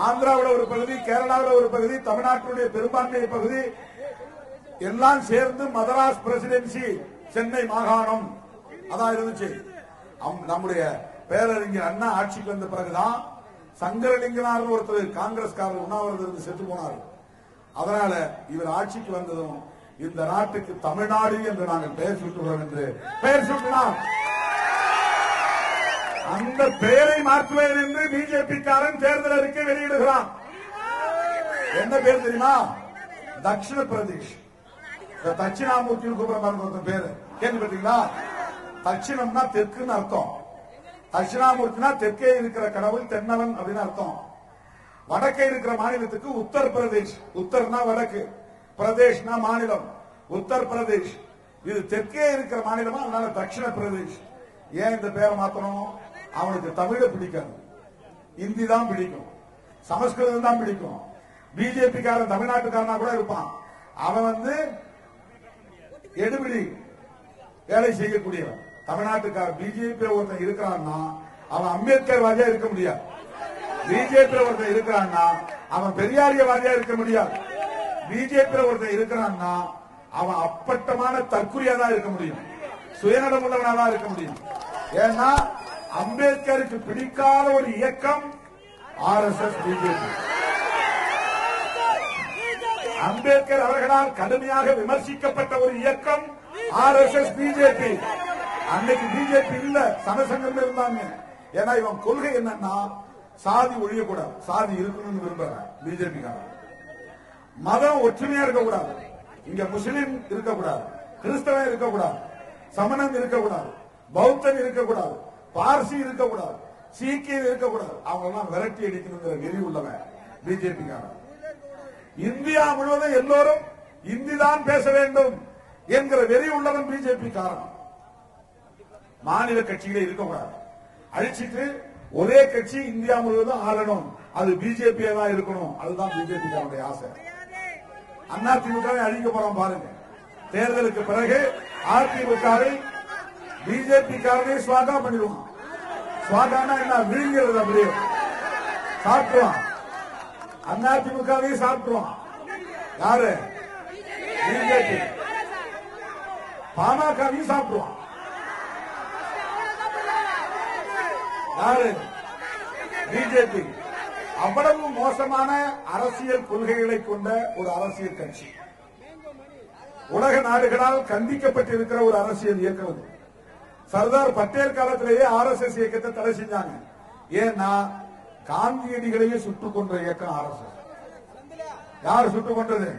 ஆந்திராவில் ஒரு பகுதி, கேரளாவில் ஒரு பகுதி, தமிழ்நாட்டினுடைய பெரும்பான்மை பகுதி எல்லாம் சேர்ந்து மதராஸ் பிரசிடென்சி, சென்னை மாகாணம் அதான் இருந்துச்சு. நம்முடைய பேரறிஞர் அண்ணா ஆட்சிக்கு வந்த பிறகுதான் சங்கரலிங்கனார் ஒருத்தர் காங்கிரஸ்காரர் உண்ணாவிரதம் இருந்து செத்து போனார். அதனால இவர் ஆட்சிக்கு வந்ததும் இந்த நாட்டுக்கு தமிழ்நாடு என்று நாங்கள் பெயர் சூட்டுகிறோம் என்று பெயர் சூட்டினார். அந்த பெயரை மாற்றுவேன் என்று பிஜேபி காரன் தேர்தல் அறிக்கை வெளியிடுகிறான். என்ன பேர் தெரியுமா? தட்சிண பிரதேஷ். தட்சிணாமூர்த்தி கூப்பிட பேரு கேள்விப்பட்டீங்களா? தட்சிணம்னா தெற்குன்னு அர்த்தம். தட்சிணாமூர்த்தினா தெற்கே இருக்கிற கடவுள், தென்னவன் அப்படின்னு அர்த்தம். வடக்கே இருக்கிற மாநிலத்துக்கு உத்தர் பிரதேஷ். உத்தர்னா வடக்கு, பிரதேஷ்னா மாநிலம். உத்தர் பிரதேஷ் இது தெற்கே இருக்கிற மாநிலமா, அதனால தட்சிண பிரதேஷ். ஏன் இந்த பேரை மாத்தணும்? அவனுக்கு தமிழ பிடிக்காது, இந்தி தான் பிடிக்கும், சமஸ்கிருதம் தான் பிடிக்கும். பிஜேபி காரன் தமிழ்நாட்டுக்காரனா கூட இருப்பான். அவன் எடுபிடி வேலை செய்யக்கூடியவன். தமிழ்நாட்டுக்காரன் பிஜேபி ஒருத்தன் இருக்கிறான்னா அவன் அம்பேத்கர் வாதியா இருக்க முடியாது. பிஜேபி ஒருத்தன் இருக்கிறான்னா அவன் பெரியாரிய வாதியா இருக்க முடியாது. பிஜேபி ஒருத்தன் இருக்கிறான்னா அவன் அப்பட்டமான தற்குறியா தான் இருக்க முடியும், சுயநலம் உள்ளவனா தான் இருக்க முடியும். ஏன்னா அம்பேத்கருக்கு பிடிக்காத ஒரு இயக்கம் ஆர்எஸ்எஸ், பிஜேபி. அம்பேத்கர் அவர்களால் கடுமையாக விமர்சிக்கப்பட்ட ஒரு இயக்கம் ஆர்எஸ்எஸ், பிஜேபி. அன்னைக்கு பிஜேபி இல்ல, சனசங்கம் இருந்தாங்க. ஏன்னா இவன் கொள்கை என்னன்னா சாதி ஒழியக்கூடாது, சாதி இருக்கணும்னு விரும்புறான் பிஜேபி. மதம் ஒற்றுமையா இருக்கக்கூடாது. இங்க முஸ்லிம் இருக்கக்கூடாது, கிறிஸ்தவன் இருக்கக்கூடாது, சமணன் இருக்கக்கூடாது, பௌத்தன் இருக்கக்கூடாது, பார்சி இருக்கக்கூடாது, சீக்கியர் இருக்கக்கூடாது. அவங்க எல்லாம் விரட்டி அடிக்கணுங்கிற நெறி உள்ளவன் பிஜேபி. இந்தியா முழுவதும் எல்லோரும் இந்தி தான் பேச வேண்டும் என்கிற வெறி உள்ளவன் பிஜேபி காரணம். மாநில கட்சிகளே இருக்கக்கூடாது, அழிச்சிட்டு ஒரே கட்சி இந்தியா முழுவதும் ஆளணும், அது பிஜேபி தான் இருக்கணும். அதுதான் பிஜேபி காரனுடைய ஆசை. அதிமுக அழிக்க போறோம் பாருங்க. தேர்தலுக்கு பிறகு அதிமுகவை பிஜேபி காரனை ஸ்வாகா பண்ணிடுவான். ஸ்வாகானா என்ன? விழுங்கிறது, அப்படியே சாப்பிடுவான். அதிமுகவையும் சாப்பிடுவான். யாரு? பிஜேபி. பாமகவையும் சாப்பிடுவான். யாரு? பிஜேபி. அவ்வளவு மோசமான அரசியல் கொள்கைகளை கொண்ட ஒரு அரசியல் கட்சி, உலக நாடுகளால் கண்டிக்கப்பட்டிருக்கிற ஒரு அரசியல் இயக்கம். சர்தார் பட்டேல் காலத்திலேயே ஆர்எஸ்எஸ் இயக்கத்தை தடை செஞ்சாங்க. ஏன்னா காந்தியடிகளையே சுட்டுக் கொன்ற இயக்கம் ஆர்எஸ்எஸ். யார் சுட்டுக் கொண்டது?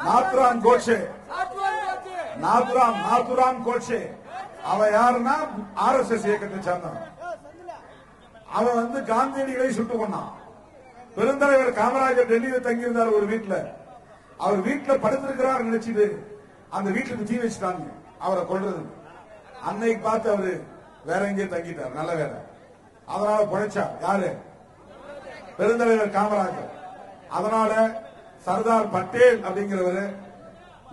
நாத்துராம் கோட்சே. நாத்துராம் கோட்சே அவன் யாருன்னா ஆர்எஸ்எஸ் இயக்கத்தை சேர்ந்தவன். அவன் காந்தியடிகளை சுட்டுக் கொண்டான். பெருந்தலைவர் காமராஜர் டெல்லியில் தங்கியிருந்தார் ஒரு வீட்டுல. அவர் வீட்டுல படுத்திருக்கிறார் நினைச்சிட்டு அந்த வீட்டுக்கு தீ வச்சுட்டாங்க அவரை கொல்றது. அன்னைக்கு பார்த்து அவரு வேற எங்கேயும் தங்கிட்டார், நல்ல வேற. அதனால பொழைச்சார். யாரு? பெருந்தலைவர் காமராஜர். அதனால சர்தார் பட்டேல் அப்படிங்கிறவரு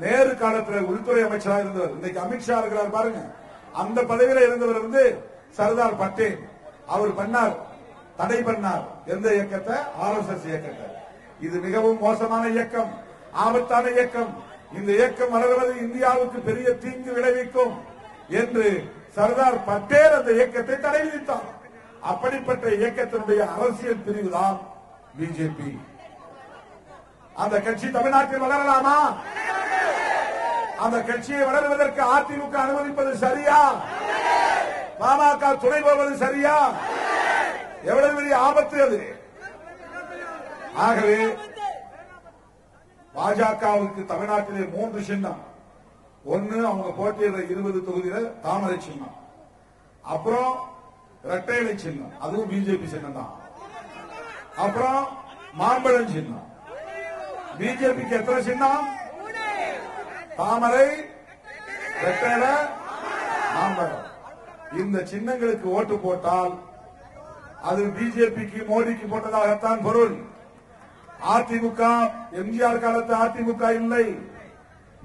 நேரு காலத்தில் உள்துறை அமைச்சராக இருந்தவர். இன்னைக்கு அமித்ஷா இருக்கிறார் பாருங்க, அந்த பதவியில இருந்தவர் சர்தார் பட்டேல். அவர் பண்ணார், தடை பண்ணார். எந்த இயக்கத்தை? ஆர்எஸ்எஸ் இயக்கத்தை. இது மிகவும் மோசமான இயக்கம், ஆபத்தான இயக்கம். இந்த இயக்கம் வளர்வது இந்தியாவுக்கு பெரிய தீங்கு விளைவிக்கும் என்று சர்தார் பட்டேல் அந்த இயக்கத்தை தடை விதித்தார். அப்படிப்பட்ட இயக்கத்தினுடைய அரசியல் பிரிவு தான் பிஜேபி. அந்த கட்சி தமிழ்நாட்டில் வளரலாமா? அந்த கட்சியை வளருவதற்கு அதிமுக அனுமதிப்பது சரியா? பாமக துணை போவது சரியா? எவ்வளவு பெரிய ஆபத்து அது. ஆகவே பாஜகவுக்கு தமிழ்நாட்டிலே 3 சின்னம். ஒன்னு அவங்க போட்டியிட 20 தொகுதியில தாமரை சின்னம், அப்புறம் இரட்டை இலை சின்னம், அதுவும் பிஜேபி சின்னம் தான். அப்புறம் மாம்பழம் சின்னம். பிஜேபிக்கு எத்தனை சின்னம்? தாமரை, இரட்டை இலை, மாம்பழம். இந்த சின்னங்களுக்கு ஓட்டு போட்டால் அது பிஜேபிக்கு மோடிக்கு போட்டதாகத்தான் பொருள். அதிமுக எம்ஜிஆர் காலத்து அதிமுக இல்லை,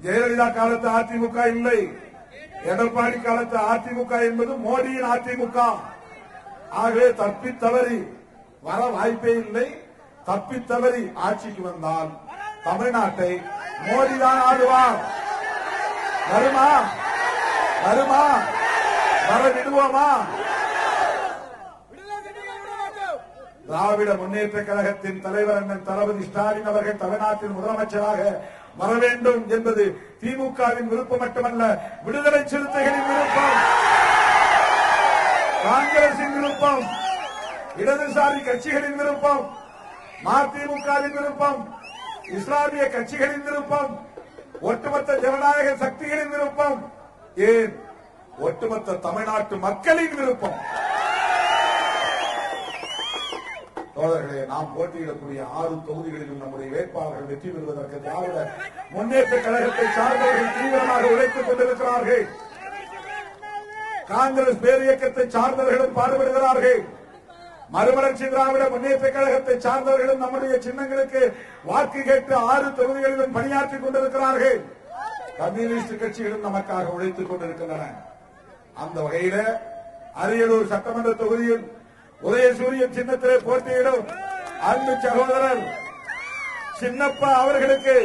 ஜெயலலிதா காலத்து அதிமுக இல்லை, எடப்பாடி காலத்து அதிமுக என்பது மோடியின் அதிமுக. ஆகவே தப்பித்தவறி வர வாய்ப்பே இல்லை. தப்பித்தவறி ஆட்சிக்கு வந்தால் தமிழ்நாட்டை மோடிதான் ஆடுவார். வருமா? வருமா? வர விடுவோமா? திராவிட முன்னேற்ற கழகத்தின் தலைவர் அண்ணன் தளபதி ஸ்டாலின் அவர்கள் தமிழ்நாட்டின் முதலமைச்சராக வர வேண்டும் என்பது திமுகவின் விருப்பம் மட்டுமல்ல, விடுதலை சிறுத்தைகளின் விருப்பம், காங்கிரசின் விருப்பம், இடதுசாரி கட்சிகளின் விருப்பம், மதிமுகவின் விருப்பம், இஸ்லாமிய கட்சிகளின் விருப்பம், ஒட்டுமொத்த ஜனநாயக சக்திகளின் விருப்பம், ஏன் ஒட்டுமொத்த தமிழ்நாட்டு மக்களின் விருப்பம். தோழர்களே, நாம் போட்டியிடக்கூடிய 6 தொகுதிகளிலும் நம்முடைய வேட்பாளர்கள் வெற்றி பெறுவதற்கு திராவிட முன்னேற்ற கழகத்தை சார்ந்தவர்கள் தீவிரமாக உழைத்துக் கொண்டிருக்கிறார்கள். காங்கிரஸ் பேரியக்கத்தை சார்ந்தவர்களும் பாடுபடுகிறார்கள். மறுமலர்ச்சி திராவிட முன்னேற்ற கழகத்தை சார்ந்தவர்களும் நம்முடைய சின்னங்களுக்கு வாக்கு கேட்டு 6 தொகுதிகளிலும் பணியாற்றிக் கொண்டிருக்கிறார்கள். கம்யூனிஸ்ட் கட்சிகளும் நமக்காக உழைத்துக் கொண்டிருக்கின்றன. அந்த வகையில அரியலூர் சட்டமன்ற தொகுதியில் உதயசூரியன் சின்னத்திலே போட்டியிடும் அன்பு சகோதரர் சின்னப்பா அவர்களுக்கு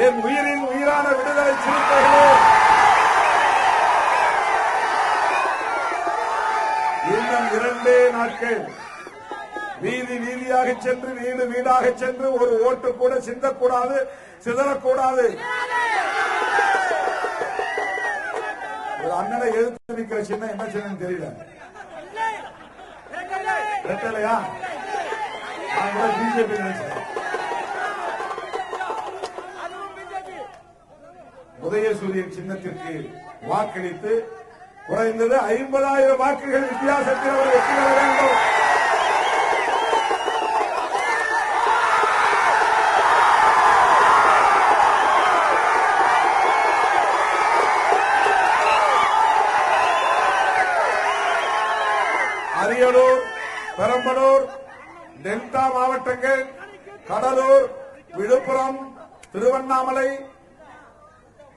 என் உயிரின் உயிரான விடுதலை சிறுத்தைகளே, இன்னும் 2 நாட்கள் வீதி வீதியாக சென்று வீடு வீடாக சென்று ஒரு ஓட்டு கூட சிந்தக்கூடாது, சிதறக்கூடாது. ஒரு அண்ணனை எதிர்த்து நிற்கிற சின்னம் என்ன சின்னம் தெரியல. ரெட்டலையா? பிஜேபி உதயசூரியன் சின்னத்திற்கு வாக்களித்து குறைந்தது 50,000 வாக்குகள் வித்தியாசத்தில் அவர் வெற்றி பெற வேண்டும். அரியலூர், பெரம்பலூர், டெல்டா மாவட்டங்கள், கடலூர், விழுப்புரம், திருவண்ணாமலை,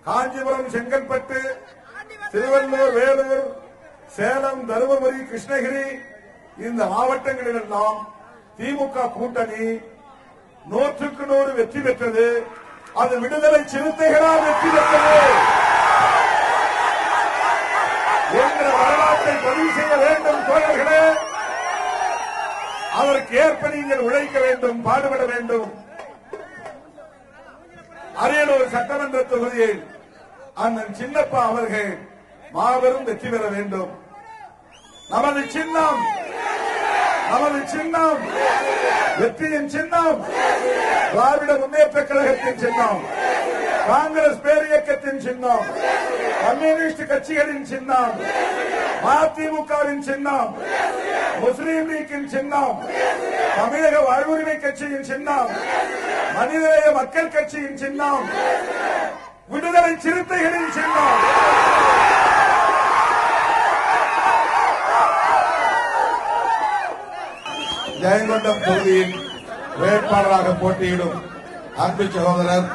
காஞ்சிபுரம், செங்கல்பட்டு, திருவள்ளூர், வேலூர், சேலம், தருமபுரி, கிருஷ்ணகிரி, இந்த மாவட்டங்களிலெல்லாம் திமுக கூட்டணி 100க்கு 100 வெற்றி பெற்றது. அது விடுதலை சிறுத்தைகளால் வெற்றி பெற்றது என்ற வரலாற்றை பதிவு செய்ய வேண்டும். தோழர்களே, அதற்கு ஏற்ப நீங்கள் உழைக்க வேண்டும், பாடுபட வேண்டும். அரியலூர் சட்டமன்ற தொகுதியில் அண்ணன் சின்னப்பா அவர்கள் மாபெரும் வெற்றி பெற வேண்டும். நமது சின்னம், நமது சின்னம், வெற்றியின் சின்னம் திராவிட முன்னேற்ற கழகத்தின் சின்னம், காங்கிரஸ் பேரியக்கத்தின் சின்னம், கம்யூனிஸ்ட் கட்சிகளின் சின்னம், மதிமுகவின் சின்னம், முஸ்லீம் லீக்கின் சின்னம், தமிழக வாழ்வுரிமை கட்சியின் சின்னம், மனிதநேய மக்கள் கட்சியின் சின்னம், விடுதலை சிறுத்தைகளின் சின்னம். ஜெயங்கொண்டம் தொகுதியின் வேட்பாளராக போட்டியிடும் அன்பு சகோதரர்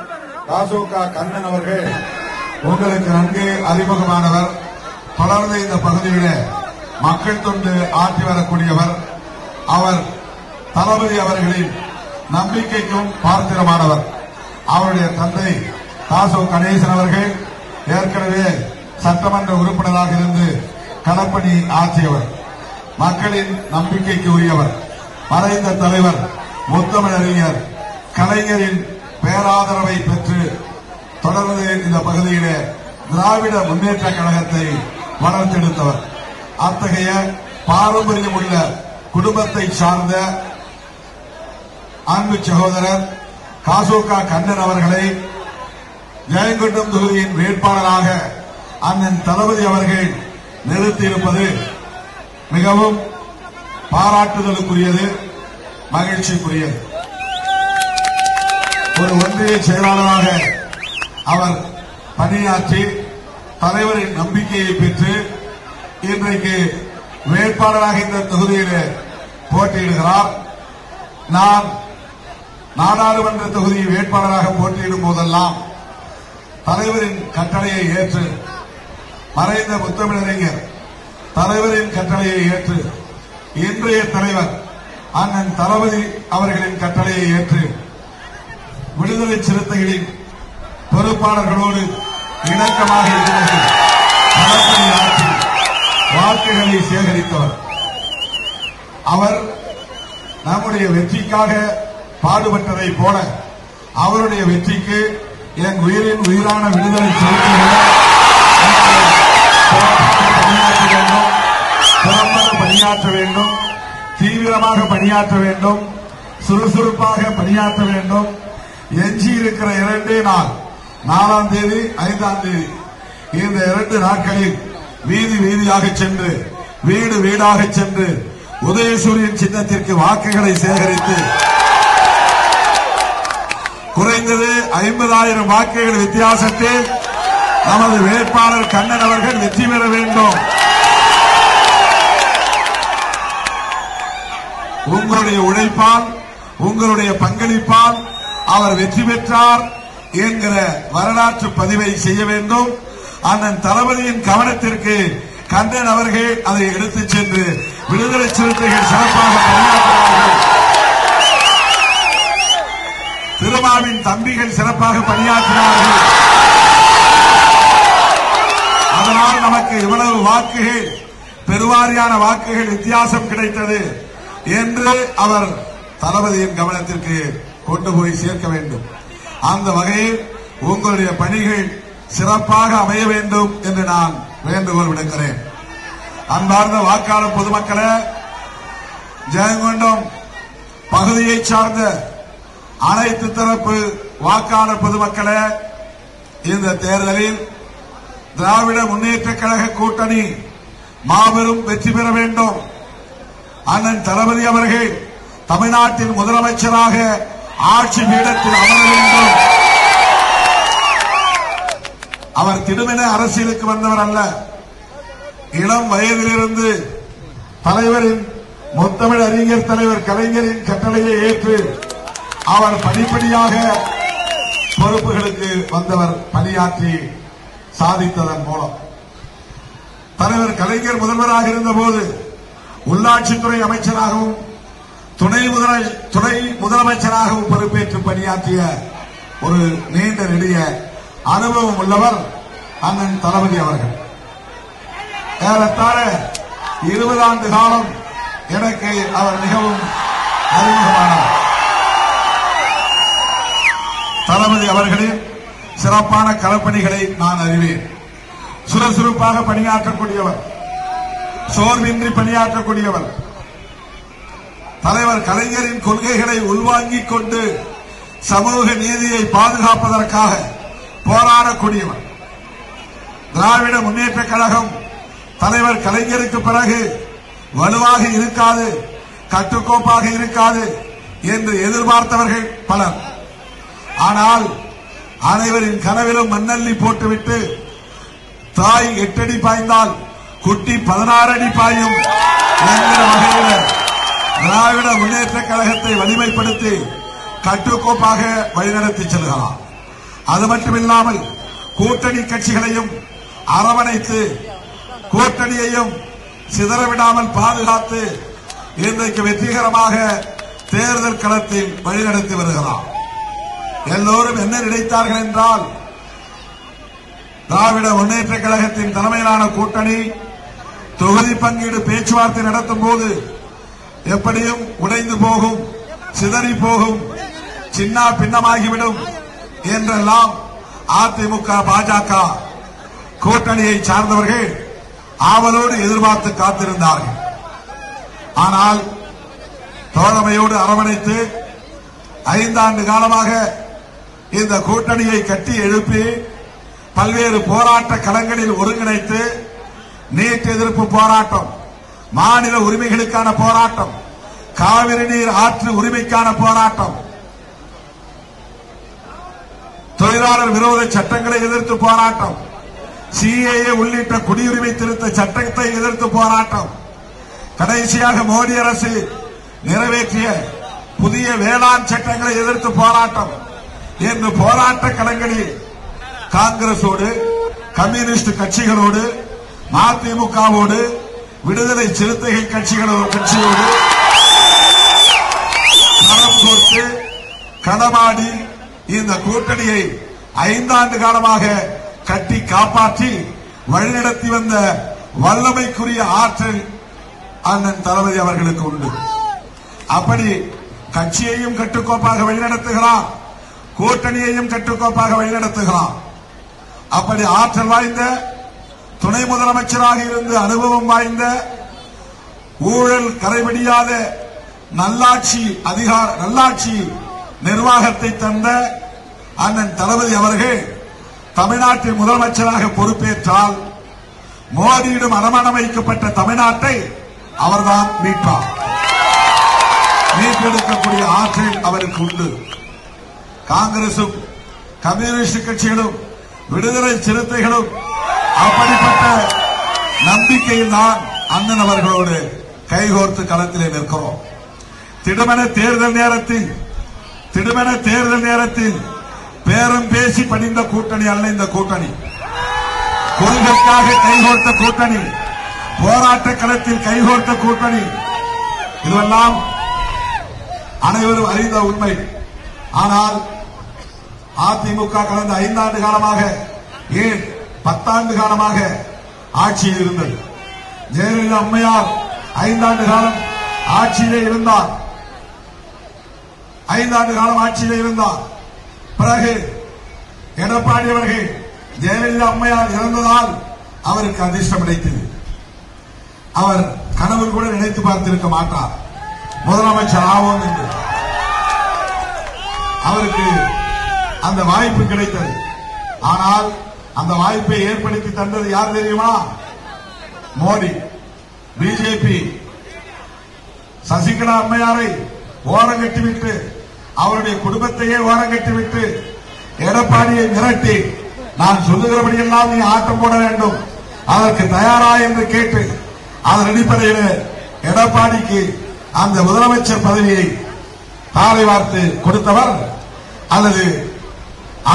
தாசோகா கண்ணன் அவர்கள் உங்களுக்கு நன்கு அறிமுகமானவர். தொடர்ந்து இந்த பகுதியிலே மக்கள் தொண்டு ஆற்றி வரக்கூடியவர். அவர் தளபதி அவர்களின் நம்பிக்கைக்கும் பாத்திரமானவர். அவருடைய தந்தை தாசோ கணேசன் அவர்கள் ஏற்கனவே சட்டமன்ற உறுப்பினராக இருந்து களப்பணி ஆற்றியவர். மக்களின் நம்பிக்கைக்கு உரியவர். மறைந்த தலைவர் முத்தமிழறிஞர் கலைஞரின் பேராதரவை பெற்று தொடர்ந்து இந்த பகுதியிலே திராவிட முன்னேற்ற கழகத்தை வளர்த்தெடுத்தவர். அத்தகைய பாரம்பரியம் உள்ள குடும்பத்தை சார்ந்த அன்பு சகோதரர் காசோகா கண்ணன் அவர்களை ஜெயங்கொண்டம் தொகுதியின் வேட்பாளராக அண்ணன் தளபதி அவர்கள் நிறுத்தியிருப்பது மிகவும் பாராட்டுதலுக்குரியது, மகிழ்ச்சிக்குரியது. ஒரு ஒன்றிய செயலாளராக அவர் பணியாற்றி தலைவரின் நம்பிக்கையை பெற்று இன்றைக்கு வேட்பாளராக இந்த தொகுதியில் போட்டியிடுகிறார். நான் நாடாளுமன்ற தொகுதியில் வேட்பாளராக போட்டியிடும் போதெல்லாம் தலைவரின் கட்டளையை ஏற்று, மறைந்த முத்தமிழறிஞர் தலைவரின் கட்டளையை ஏற்று, இன்றைய தலைவர் அண்ணன் தளபதி அவர்களின் கட்டளையை ஏற்று விடுதலை சிறுத்தைகளின் பொறுப்பாளர்களோடு இணக்கமாக இருந்து களப்பணியாற்றி வாக்குகளை சேகரித்தவர். அவர் நம்முடைய வெற்றிக்காக பாடுபட்டதைப் போல அவருடைய வெற்றிக்கு என் உயிரின் உயிரான விடுதலை சிறுத்தைகள் பணியாற்ற வேண்டும், திறம்பட பணியாற்ற வேண்டும், தீவிரமாக பணியாற்ற வேண்டும், சுறுசுறுப்பாக பணியாற்ற வேண்டும். எஞ்சி இருக்கிற 2 நாள், 4ஆம் தேதி 5ஆம் தேதி, இந்த 2 நாட்களில் வீதி வீதியாக சென்று, வீடு வீடாக சென்று உதயசூரியன் சின்னத்திற்கு வாக்குகளை சேகரித்து குறைந்தது 50,000 வாக்குகள் வித்தியாசத்தில் நமது வேட்பாளர் கண்ணன் அவர்கள் வெற்றி பெற வேண்டும். உங்களுடைய உழைப்பால், உங்களுடைய பங்களிப்பால் அவர் வெற்றி பெற்றார் என்கிற வரலாற்று பதிவை செய்ய வேண்டும். அண்ணன் தளபதியின் கவனத்திற்கு கண்ணன் அவர்கள் அதை எடுத்துச் சென்று விடுதலை சிறுத்தைகள் சிறப்பாக பணியாற்றுவார்கள். திருமாவின் தம்பிகள் சிறப்பாக பணியாற்றினார்கள். அதனால் நமக்கு இவ்வளவு வாக்குகள், பெருவாரியான வாக்குகள் வித்தியாசம் கிடைத்தது என்று அவர் தளபதியின் கவனத்திற்கு கொண்டு போய் சேர்க்க வேண்டும். அந்த வகையில் உங்களுடைய பணிகள் சிறப்பாக அமைய வேண்டும் என்று நான் வேண்டுகோள் விடுக்கிறேன். அன்பார்ந்த வாக்காளர் பொதுமக்களே, ஜெயங்கொண்டம் பகுதியை சார்ந்த அனைத்து தரப்பு வாக்காளர் பொதுமக்களே, இந்த தேர்தலில் திராவிட முன்னேற்ற கழக கூட்டணி மாபெரும் வெற்றி பெற வேண்டும். அண்ணன் தளபதி அவர்கள் தமிழ்நாட்டின் முதலமைச்சராக ஆட்சி பீடத்தில் அமர வேண்டும். அவர் திடுமென அரசியலுக்கு வந்தவர் அல்ல. இளம் வயதிலிருந்து தலைவரின் முத்தமிழ் அறிஞர் தலைவர் கலைஞரின் கட்டளையை ஏற்று அவர் படிப்படியாக பொறுப்புகளுக்கு வந்தவர், பணியாற்றி சாதித்ததன் மூலம். தலைவர் கலைஞர் முதல்வராக இருந்தபோது உள்ளாட்சித்துறை அமைச்சராகவும் துணை முதலமைச்சராகவும் பொறுப்பேற்று பணியாற்றிய ஒரு நீண்ட நெடிய அனுபவம் உள்ளவர் அண்ணன் தளபதி அவர்கள். ஏறத்தாழ 20 ஆண்டு காலம் எனக்கு அவர் மிகவும் அறிமுகமானவர். தளபதி அவர்களின் சிறப்பான களப்பணிகளை நான் அறிவேன். சுறுசுறுப்பாக பணியாற்றக்கூடியவர், சோர்வின்றி பணியாற்றக்கூடியவர், தலைவர் கலைஞரின் கொள்கைகளை உள்வாங்கிக் கொண்டு சமூக நீதியை பாதுகாப்பதற்காக போராடக்கூடியவர். திராவிட முன்னேற்ற கழகம் தலைவர் கலைஞருக்கு பிறகு வலுவாக இருக்காது, கட்டுக்கோப்பாக இருக்காது என்று எதிர்பார்த்தவர்கள் பலர். ஆனால் அனைவரின் கனவிலும் மண்ணள்ளி போட்டுவிட்டு தாய் 8 அடி பாய்ந்தால் குட்டி 16 அடி பாயும் என்கிற வகையில் திராவிட முன்னேற்ற கழகத்தை வலிமைப்படுத்தி கட்டுக்கோப்பாக வழிநடத்தி செல்கிறார். அது மட்டுமில்லாமல் கூட்டணி கட்சிகளையும் அரவணைத்து கூட்டணியையும் சிதறவிடாமல் பாதுகாத்து இன்றைக்கு வெற்றிகரமாக தேர்தல் களத்தில் வழிநடத்தி வருகிறார். எல்லோரும் என்ன நினைத்தார்கள் என்றால், திராவிட முன்னேற்ற கழகத்தின் தலைமையிலான கூட்டணி தொகுதி பங்கீடு பேச்சுவார்த்தை நடத்தும் போது எப்படியும் உடைந்து போகும், சிதறி போகும், சின்ன பின்னமாகிவிடும் என்றெல்லாம் அதிமுக பாஜக கூட்டணியை சார்ந்தவர்கள் ஆவலோடு எதிர்பார்த்து காத்திருந்தார்கள். ஆனால் தோழமையோடு அரவணைத்து 5 ஆண்டு காலமாக இந்த கூட்டணியை கட்டி எழுப்பி பல்வேறு போராட்ட களங்களில் ஒருங்கிணைத்து நீட் எதிர்ப்பு போராட்டம், மாநில உரிமைகளுக்கான போராட்டம், காவிரி நீர் ஆற்று உரிமைக்கான போராட்டம், தொழிலாளர் விரோத சட்டங்களை எதிர்த்து போராட்டம், சிஏஏ உள்ளிட்ட குடியுரிமை திருத்த சட்டத்தை எதிர்த்து போராட்டம், கடைசியாக மோடி அரசு நிறைவேற்றிய புதிய வேளாண் சட்டங்களை எதிர்த்து போராட்டம் என்று போராட்ட களங்களில் காங்கிரசோடு, கம்யூனிஸ்ட் கட்சிகளோடு, மதிமுகவோடு, விடுதலை சிறுத்தைகள் கட்சியோடு களம் கோர்த்து களமாடி இந்த கூட்டணியை 5 ஆண்டு காலமாக கட்டி காப்பாற்றி வழிநடத்தி வந்த வல்லமைக்குரிய ஆற்றல் அண்ணன் தளபதி அவர்களுக்கு உண்டு. அப்படி கட்சியையும் கட்டுக்கோப்பாக வழிநடத்துகிறார், கூட்டணியையும் கட்டுக்கோப்பாக வழிநடத்துகிறார். அப்படி ஆற்றல் வாய்ந்த துணை முதலமைச்சராக இருந்து அனுபவம் வாய்ந்த ஊழல் கரைபிடியாத நல்லாட்சி நிர்வாகத்தை தந்த அண்ணன் தளபதி அவர்கள் தமிழ்நாட்டின் முதலமைச்சராக பொறுப்பேற்றால் மோடியிடம் அடமானம் வைக்கப்பட்ட தமிழ்நாட்டை அவர்தான் மீட்பார். மீட்டெடுக்கக்கூடிய ஆற்றல் அவருக்கு உண்டு. காங்கிரசும் கம்யூனிஸ்ட் கட்சிகளும் விடுதலை சிறுத்தைகளும் அப்படிப்பட்ட நம்பிக்கையில் தான் அண்ணன் அவர்களோடு கைகோர்த்து களத்திலே நிற்கிறோம். திடுமென தேர்தல் நேரத்தில் பேரம் பேசி பணிந்த கூட்டணி அல்ல இந்த கூட்டணி. கொள்கைக்காக கைகோர்த்த கூட்டணி, போராட்ட களத்தில் கைகோர்த்த கூட்டணி. இதுவெல்லாம் அனைவரும் அறிந்த உண்மை. ஆனால் அதிமுக கடந்த 5 ஆண்டு காலமாக, ஏன் 10 ஆண்டு காலமாக ஆட்சியில் இருந்தது. ஜெயலலிதா அம்மையார் 5 ஆண்டு காலம் ஆட்சியிலே இருந்தார். 5 ஆண்டு காலம் ஆட்சியிலே இருந்தார். பிறகு எடப்பாடி அவர்கள் ஜெயலலிதா அம்மையார் இறந்ததால் அவருக்கு அதிர்ஷ்டம் கிடைத்தது. அவர் கனவில் கூட நினைத்து பார்த்திருக்க மாட்டார் முதலமைச்சர் ஆவோம் என்று. அவருக்கு அந்த வாய்ப்பு கிடைத்தது. ஆனால் அந்த வாய்ப்பை ஏற்படுத்தி தந்தது யார் தெரியுமா? மோடி, பிஜேபி. சசிகலா அம்மையாரை ஓரங்கட்டிவிட்டு, அவருடைய குடும்பத்தையே ஓரங்கட்டிவிட்டு, எடப்பாடியை மிரட்டி, நான் சொல்லுகிறபடியெல்லாம் நீ ஆட்டம் போட வேண்டும், அதற்கு தயாரா என்று கேட்டு, அதன் அடிப்படையில் எடப்பாடிக்கு அந்த முதலமைச்சர் பதவியை தாரை வார்த்து கொடுத்தவர், அல்லது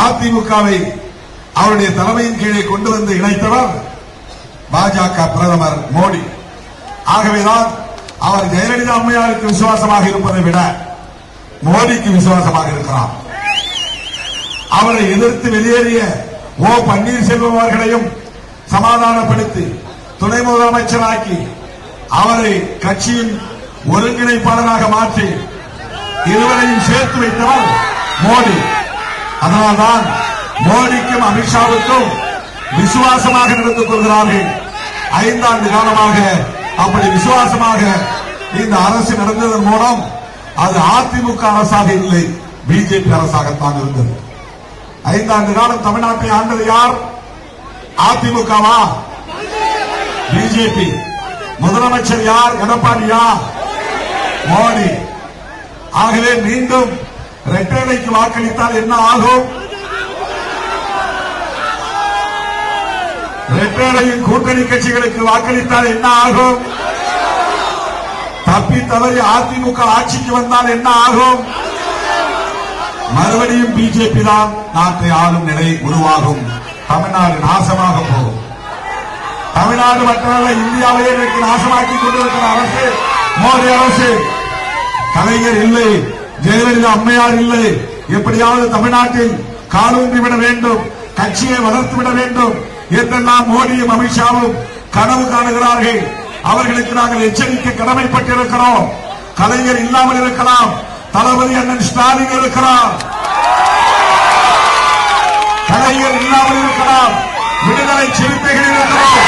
அதிமுகவை அவருடைய தலைமையின் கீழே கொண்டு வந்து இணைத்தவர் பாஜக பிரதமர் மோடி. ஆகவேதான் அவர் ஜெயலலிதா அம்மையாருக்கு விசுவாசமாக இருப்பதை விட மோடிக்கு விசுவாசமாக இருக்கிறார். அவரை எதிர்த்து வெளியேறிய ஓ பன்னீர்செல்வம் அவர்களையும் சமாதானப்படுத்தி துணை முதலமைச்சராக்கி அவரை கட்சியின் ஒருங்கிணைப்பாளராக மாற்றி இருவரையும் சேர்த்து வைத்தவர் மோடி. அதனால்தான் மோடிக்கும் அமித்ஷாவுக்கும் விசுவாசமாக நடந்து கொள்கிறார்கள். 5 ஆண்டு காலமாக அப்படி விசுவாசமாக இந்த அரசு நடந்ததன் மூலம் அது அதிமுக அரசாக இல்லை, பிஜேபி அரசாகத்தான் இருந்தது. 5 ஆண்டு காலம் தமிழ்நாட்டை ஆண்டது யார்? அதிமுகவா? பிஜேபி. முதலமைச்சர் யார்? எடப்பாடியா? மோடி. ஆகவே மீண்டும் இரட்டைலைக்கு வாக்களித்தால் என்ன ஆகும்? இரட்டைலையின் கூட்டணி கட்சிகளுக்கு வாக்களித்தால் என்ன ஆகும்? தப்பி தவறி அதிமுக ஆட்சிக்கு வந்தால் என்ன ஆகும்? மறுபடியும் பிஜேபி தான் நாட்டை ஆளும் நிலை உருவாகும். தமிழ்நாடு நாசமாக போகும். தமிழ்நாடு மட்டுமல்ல, இந்தியாவையே இன்றைக்கு நாசமாக்கி கொண்டிருக்கிற அரசு மோடி அரசு. கலைஞர் இல்லை, ஜெயலலிதா அம்மையார் இல்லை. எப்படியாவது தமிழ்நாட்டில் காலூன்றிவிட வேண்டும், கட்சியை வளர்த்துவிட வேண்டும் என்றெல்லாம் மோடியும் அமித்ஷாவும் கனவு காணுகிறார்கள். அவர்களுக்கு நாங்கள் எச்சரிக்க கடமைப்பட்டிருக்கிறோம். கலைஞர் இல்லாமல் இருக்கலாம், தளபதி அண்ணன் ஸ்டாலின் இருக்கிறார். கலைஞர் இல்லாமல் இருக்கலாம், விடுதலை சிறுத்தைகள் இருக்கிறோம்.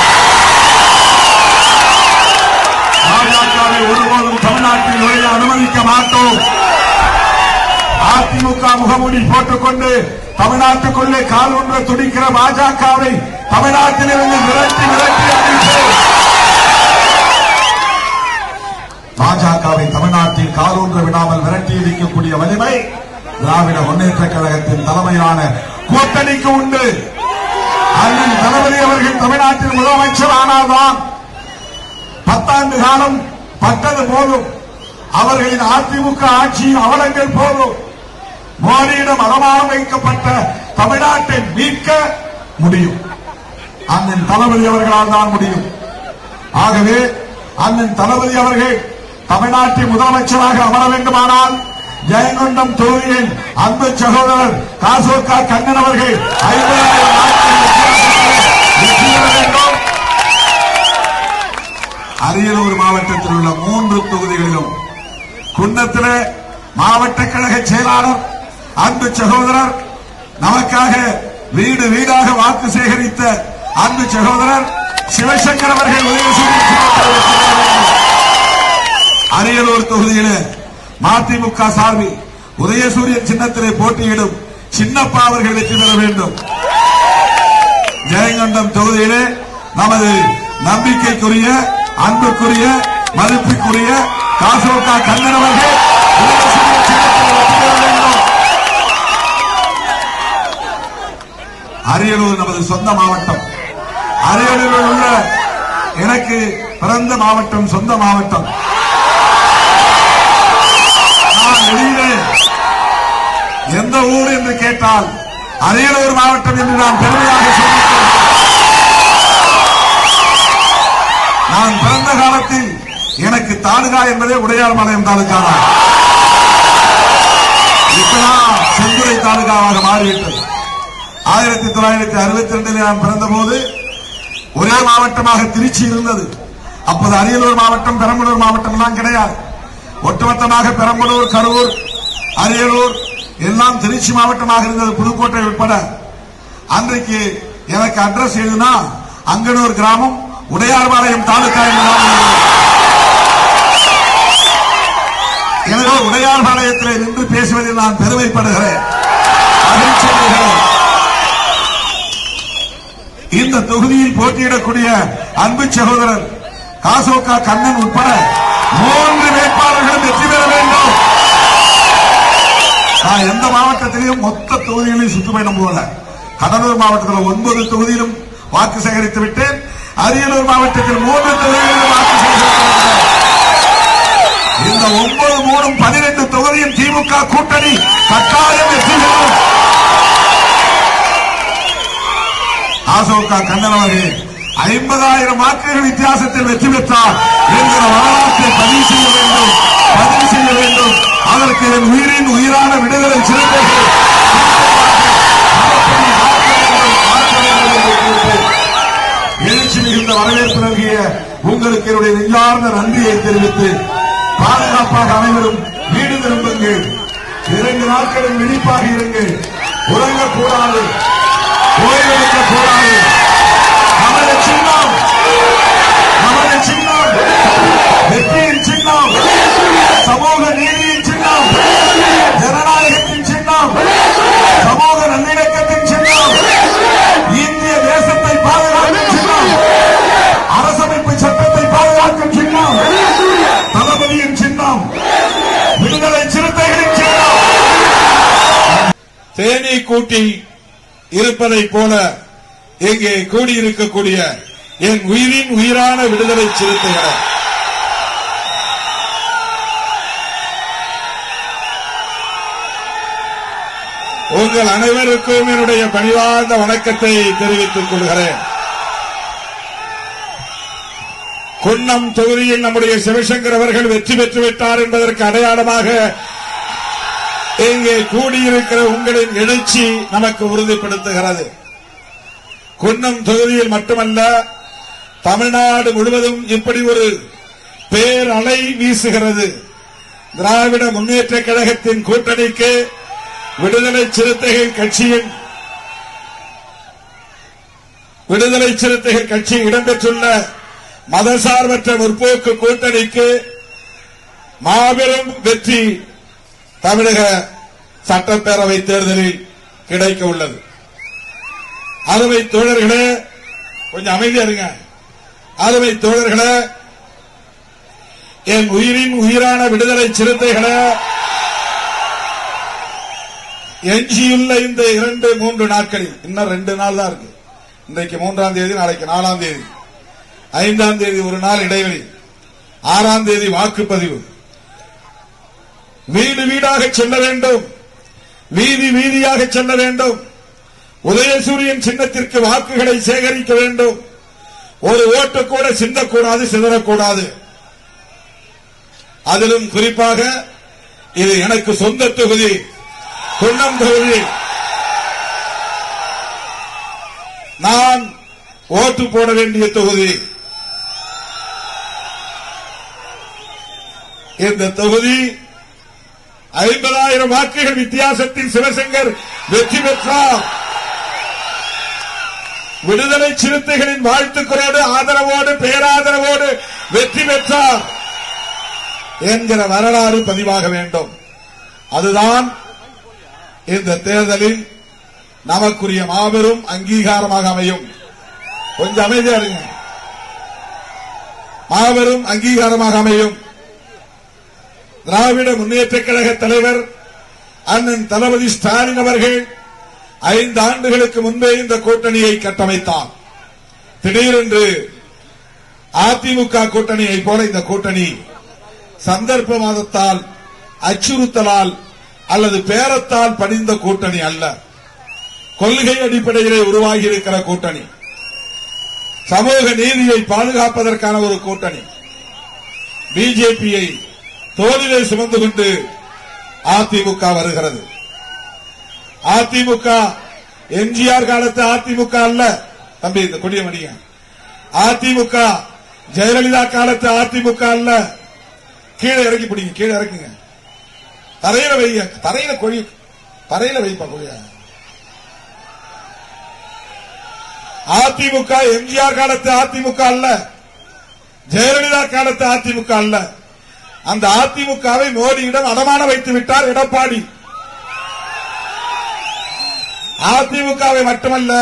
பாஜகவை ஒருபோதும் தமிழ்நாட்டில் நுழைய அனுமதிக்க மாட்டோம். அதிமுக முகமூடி போட்டுக்கொண்டு தமிழ்நாட்டுக்குள்ளே கால் ஒன்று துடிக்கிற பாஜகவை தமிழ்நாட்டிலிருந்து விரட்டி விரட்டி அடிப்போம். பாஜகவை தமிழ்நாட்டில் காலூன்ற விடாமல் விரட்டி அடிக்கக்கூடிய வலிமை திராவிட முன்னேற்ற கழகத்தின் தலைமையான கூட்டணிக்கு உண்டு. அண்ணன் தளபதி அவர்கள் தமிழ்நாட்டில் முதலமைச்சர் ஆனால்தான் 10 ஆண்டு காலம் பட்டது போதும், அவர்களின் அதிமுக ஆட்சியின் அவலங்கள் போதும், மோடியிடம் அடமானம் வைக்கப்பட்ட தமிழ்நாட்டை மீட்க முடியும். அண்ணன் தளபதி அவர்களால் தான் முடியும். ஆகவே அண்ணன் தளபதி அவர்கள் தமிழ்நாட்டின் முதலமைச்சராக அமர வேண்டுமானால் ஜெயங்கொண்டம் தொகுதியில் அன்பு சகோதரர் காசோகா கண்ணன் அவர்கள் 50,000 வெற்றி பெற வேண்டும். அரியலூர் மாவட்டத்தில் உள்ள 3 தொகுதிகளிலும் குன்னத்திலே மாவட்ட கழக செயலாளர் அன்பு சகோதரர் நமக்காக வீடு வீடாக வாக்கு சேகரித்த அன்பு சகோதரர் சிவசங்கர் அவர்கள் அரியலூர் தொகுதியிலே மதிமுக சார்பில் உதயசூரியன் சின்னத்திலே போட்டியிடும் சின்னப்பா அவர்கள் வெற்றி பெற வேண்டும். ஜெயங்கொண்டம் தொகுதியிலே நமது நம்பிக்கைக்குரிய அன்புக்குரிய மதிப்புக்குரிய காசோகா கண்ணன் அவர்கள் உதயசூரியன் சின்னத்திலே வெற்றி பெற வேண்டும். அரியலூர் நமது சொந்த மாவட்டம். அரியலூரில் உள்ள எனக்கு பிறந்த மாவட்டம், சொந்த மாவட்டம். நான் வெளியிலே எந்த ஊர் என்று கேட்டால் அரியலூர் மாவட்டம் என்று நான் பெருமையாக சொல்லிக்கிறேன். நான் பிறந்த காலத்தில் எனக்கு தாலுகா என்பதே உடையார்பாளையம் தாலுகா தான். இப்பதான் செந்துறை தாலுகாவாக மாறிவிட்டது. 1962 நான் பிறந்த போது ஒரே மாவட்டமாக திருச்சி இருந்தது. அப்போது அரியலூர் மாவட்டம், பெரம்பலூர் மாவட்டம் எல்லாம் கிடையாது. ஒட்டுமொத்தமாக பெரம்பலூர், கரூர், அரியலூர் எல்லாம் திருச்சி மாவட்டமாக இருந்தது, புதுக்கோட்டை உட்பட. அன்றைக்கு எனக்கு அட்ரஸ் எழுதுனா அங்கனூர் கிராமம், உடையார்பாளையம் தாலுகா. எனவே உடையார்பாளையத்தில் நின்று பேசுவதில் நான் பெருமைப்படுகிறேன், மகிழ்ச்சி அடைகிறேன். இந்த தொகுதியில் போட்டியிடக்கூடிய அன்பு சகோதரர் காசோகா கண்ணன் உட்பட 3 வேட்பாளர்களும் வெற்றி பெற வேண்டும். நான் எந்த மாவட்டத்திலையும் மொத்த தொகுதிகளையும் சுற்றுப்பயணம் போல. கடலூர் மாவட்டத்தில் 9 தொகுதியிலும் வாக்கு சேகரித்து விட்டேன். அரியலூர் மாவட்டத்தில் 3 தொகுதிகளிலும் வாக்கு சேகரித்து. இந்த 9, 3, 12 தொகுதியும் திமுக கூட்டணி கட்டாயம் வெற்றி பெறும். காசோகா கண்ணன் அவர்கள் 50,000 வாக்குகள் வித்தியாசத்தில் வெற்றி பெற்றார் என்கிற வரலாற்றை பதிவு செய்ய வேண்டும். அதற்கு என் உயிரின் உயிரான விடுதலை சிறுத்தைகள் எழுச்சி மிகுந்த வரவேற்பு நல்கிய உங்களுக்கு என்னுடைய நெஞ்சார்ந்த நன்றியை தெரிவித்து, பாதுகாப்பாக அனைவரும் வீடு திரும்புங்கள். 2 நாட்களில் விழிப்பாக இருங்கள். உறங்கக்கூடாது, ஓய்வெடுக்கக்கூடாது. நமது சின்னம் வெற்றியின் சின்னம், சமூக நீதியின் சின்னம், ஜனநாயகத்தின் சின்னம், சமூக நல்லிணக்கத்தின் சின்னம், இந்திய தேசத்தை பாதுகாக்கும் சின்னம், அரசமைப்பு சட்டத்தை பாதுகாக்கும் சின்னம், தளபதியின் சின்னம், விடுதலை சிறுத்தைகளின் சின்னம். தேனீ கூட்டி இருப்பதைப் போல இங்கே கூடியிருக்கக்கூடிய என் உயிரின் உயிரான விடுதலை சிறுத்தைகள், உங்கள் அனைவருக்கும் என்னுடைய பணிவார்ந்த வணக்கத்தை தெரிவித்துக் கொள்கிறேன். குன்னம் தொகுதியில் நம்முடைய சிவசங்கர் அவர்கள் வெற்றி பெற்றுவிட்டார் என்பதற்கு அடையாளமாக இங்கே கூடியிருக்கிற உங்களின் எழுச்சி நமக்கு உறுதிப்படுத்துகிறது. குன்னம் தொகுதியில் மட்டுமல்ல, தமிழ்நாடு முழுவதும் இப்படி ஒரு பேரலை வீசுகிறது. திராவிட முன்னேற்ற கழகத்தின் கூட்டணிக்கு விடுதலை சிறுத்தைகள் கட்சி இடம்பெற்றுள்ள மதசார்பற்ற முற்போக்கு கூட்டணிக்கு மாபெரும் வெற்றி தமிழக சட்டப்பேரவை தேர்தலில் கிடைக்க உள்ளது. அருமை தோழர்களே, கொஞ்சம் அமைதியா இருங்க. அருமை தோழர்களே, என் உயிரின் உயிரான விடுதலை சிறுத்தைகளே, எஞ்சியுள்ள இந்த 2-3 நாட்களில், இன்னும் 2 நாள் தான் இருக்கு. இன்றைக்கு 3ஆம் தேதி, நாளைக்கு 4ஆம் தேதி, 5ஆம் தேதி ஒரு நாள் இடைவெளி, 6ஆம் தேதி வாக்குப்பதிவு. வீடு வீடாக செல்ல வேண்டும், வீதி வீதியாக செல்ல வேண்டும். உதயசூரியன் சின்னத்திற்கு வாக்குகளை சேகரிக்க வேண்டும். ஒரு ஓட்டு கூட சிந்தக்கூடாது, சிதறக்கூடாது. அதிலும் குறிப்பாக இது எனக்கு சொந்த தொகுதி, குன்னம் தொகுதி. நான் ஓட்டு போட வேண்டிய தொகுதி. இந்த தொகுதி 50,000 வாக்குகள் வித்தியாசத்தில் சிவசங்கர் வெற்றி பெற்றார். விடுதலை சிறுத்தைகளின் வாழ்த்துக்களோடு, ஆதரவோடு, பேராதரவோடு வெற்றி பெற்றார் என்கிற வரலாறு பதிவாக வேண்டும். அதுதான் இந்த தேர்தலில் நமக்குரிய மாபெரும் அங்கீகாரமாக அமையும். கொஞ்சம் அமைதியா இருங்க. மாபெரும் அங்கீகாரமாக அமையும். திராவிட முன்னேற்ற கழக தலைவர் அண்ணன் தளபதி ஸ்டாலின் அவர்கள் 5 ஆண்டுகளுக்கு முன்பே இந்த கூட்டணியை கட்டமைத்தார். திடீரென்று அதிமுக கூட்டணியை போல இந்த கூட்டணி சந்தர்ப்பவாதத்தால், அச்சுறுத்தலால் அல்லது பேரத்தால் படிந்த கூட்டணி அல்ல. கொள்கை அடிப்படையிலே உருவாகி இருக்கிற கூட்டணி, சமூக நீதியை பாதுகாப்பதற்கான ஒரு கூட்டணி. பிஜேபியை தோளிலே சுமந்து கொண்டு அதிமுக வருகிறது. அதிமுக எம்ஜிஆர் காலத்து அதிமுக அல்ல தம்பி, இந்த கொடியமணிய அதிமுக ஜெயலலிதா காலத்து அதிமுக அல்ல. கீழே இறக்கி பிடிங்க, கீழே இறக்குங்க, தரையில வைங்க, தரையில கொடி, தரையில வைப்பா கொடிய. அதிமுக எம்ஜிஆர் காலத்து அதிமுக அல்ல, ஜெயலலிதா காலத்து அதிமுக அல்ல. அந்த அதிமுகவை மோடியிடம் அடமான வைத்து விட்டார் எடப்பாடி. அதிமுகவை மட்டுமல்ல,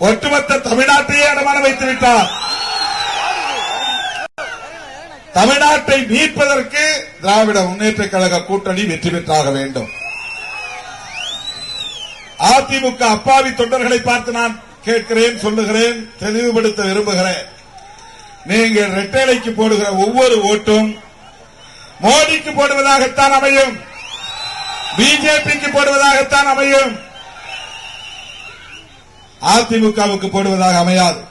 ஒட்டுமொத்த தமிழ்நாட்டையே அடமானம் வைத்து விட்டார். தமிழ்நாட்டை மீட்பதற்கு திராவிட முன்னேற்ற கழக கூட்டணி வெற்றி பெற்றாக வேண்டும். அதிமுக அப்பாவி தொண்டர்களை பார்த்து நான் கேட்கிறேன், சொல்லுகிறேன், தெளிவுபடுத்த விரும்புகிறேன். நீங்கள் இரட்டைலைக்கு போடுகிற ஒவ்வொரு ஓட்டும் மோடிக்கு போடுவதாகத்தான் அமையும், பிஜேபிக்கு போடுவதாகத்தான் அமையும், அதிமுகவுக்கு போடுவதாக அமையாது.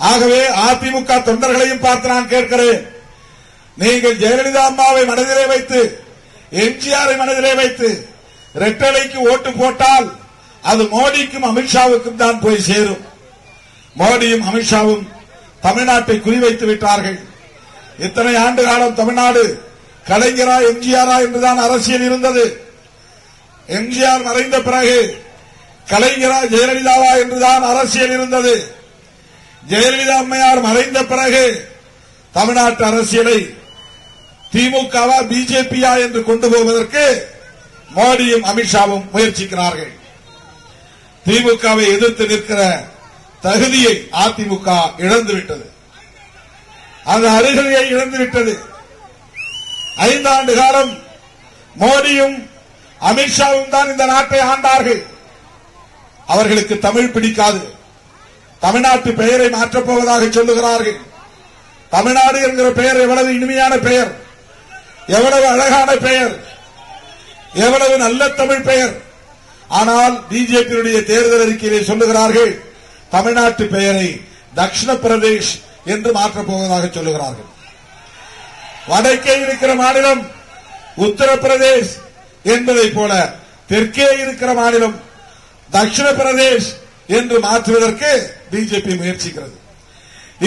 ஆகவே அதிமுக தொண்டர்களையும் பார்த்து நான் கேட்கிறேன், நீங்கள் ஜெயலலிதா அம்மாவை மனதிலே வைத்து, எம்ஜிஆரை மனதிலே வைத்து இரட்டைலைக்கு ஓட்டு போட்டால் அது மோடிக்கும் அமித்ஷாவுக்கும் தான் போய் சேரும். மோடியும் அமித்ஷாவும் தமிழ்நாட்டை குறிவைத்து விட்டார்கள். இத்தனை ஆண்டு காலம் தமிழ்நாடு கலைஞரா எம்ஜிஆரா என்றுதான் அரசியல் இருந்தது. எம்ஜிஆர் மறைந்த பிறகு கலைஞரா ஜெயலலிதாவா என்றுதான் அரசியல் இருந்தது. ஜெயலலிதா அம்மையார் மறைந்த பிறகு தமிழ்நாட்டு அரசியலை திமுகவா பிஜேபியா என்று கொண்டு போவதற்கு மோடியும் அமித்ஷாவும் முயற்சிக்கிறார்கள். திமுகவை எதிர்த்து நிற்கிற தகுதியை அதிமுக இழந்துவிட்டது, அந்த அருகதையை இழந்துவிட்டது. 5 ஆண்டு காலம் மோடியும் அமித்ஷாவும் தான் இந்த நாட்டை ஆண்டார்கள். அவர்களுக்கு தமிழ் பிடிக்காது. தமிழ்நாட்டு பெயரை மாற்றப் போவதாக சொல்லுகிறார்கள். தமிழ்நாடு என்கிற பெயர் எவ்வளவு இனிமையான பெயர், எவ்வளவு அழகான பெயர், எவ்வளவு நல்ல தமிழ் பெயர். ஆனால் பிஜேபியுடைய தேர்தல் அறிக்கையிலே சொல்லுகிறார்கள், தமிழ்நாட்டு பெயரை தட்சிண பிரதேஷ் என்று மாற்றப் போவதாக சொல்லுகிறார்கள். வடக்கே இருக்கிற மாநிலம் உத்தரப்பிரதேஷ் என்பதை போல தெற்கே இருக்கிற மாநிலம் தட்சிண பிரதேஷ் என்று மாற்றுவதற்கு பிஜேபி முயற்சிக்கிறது.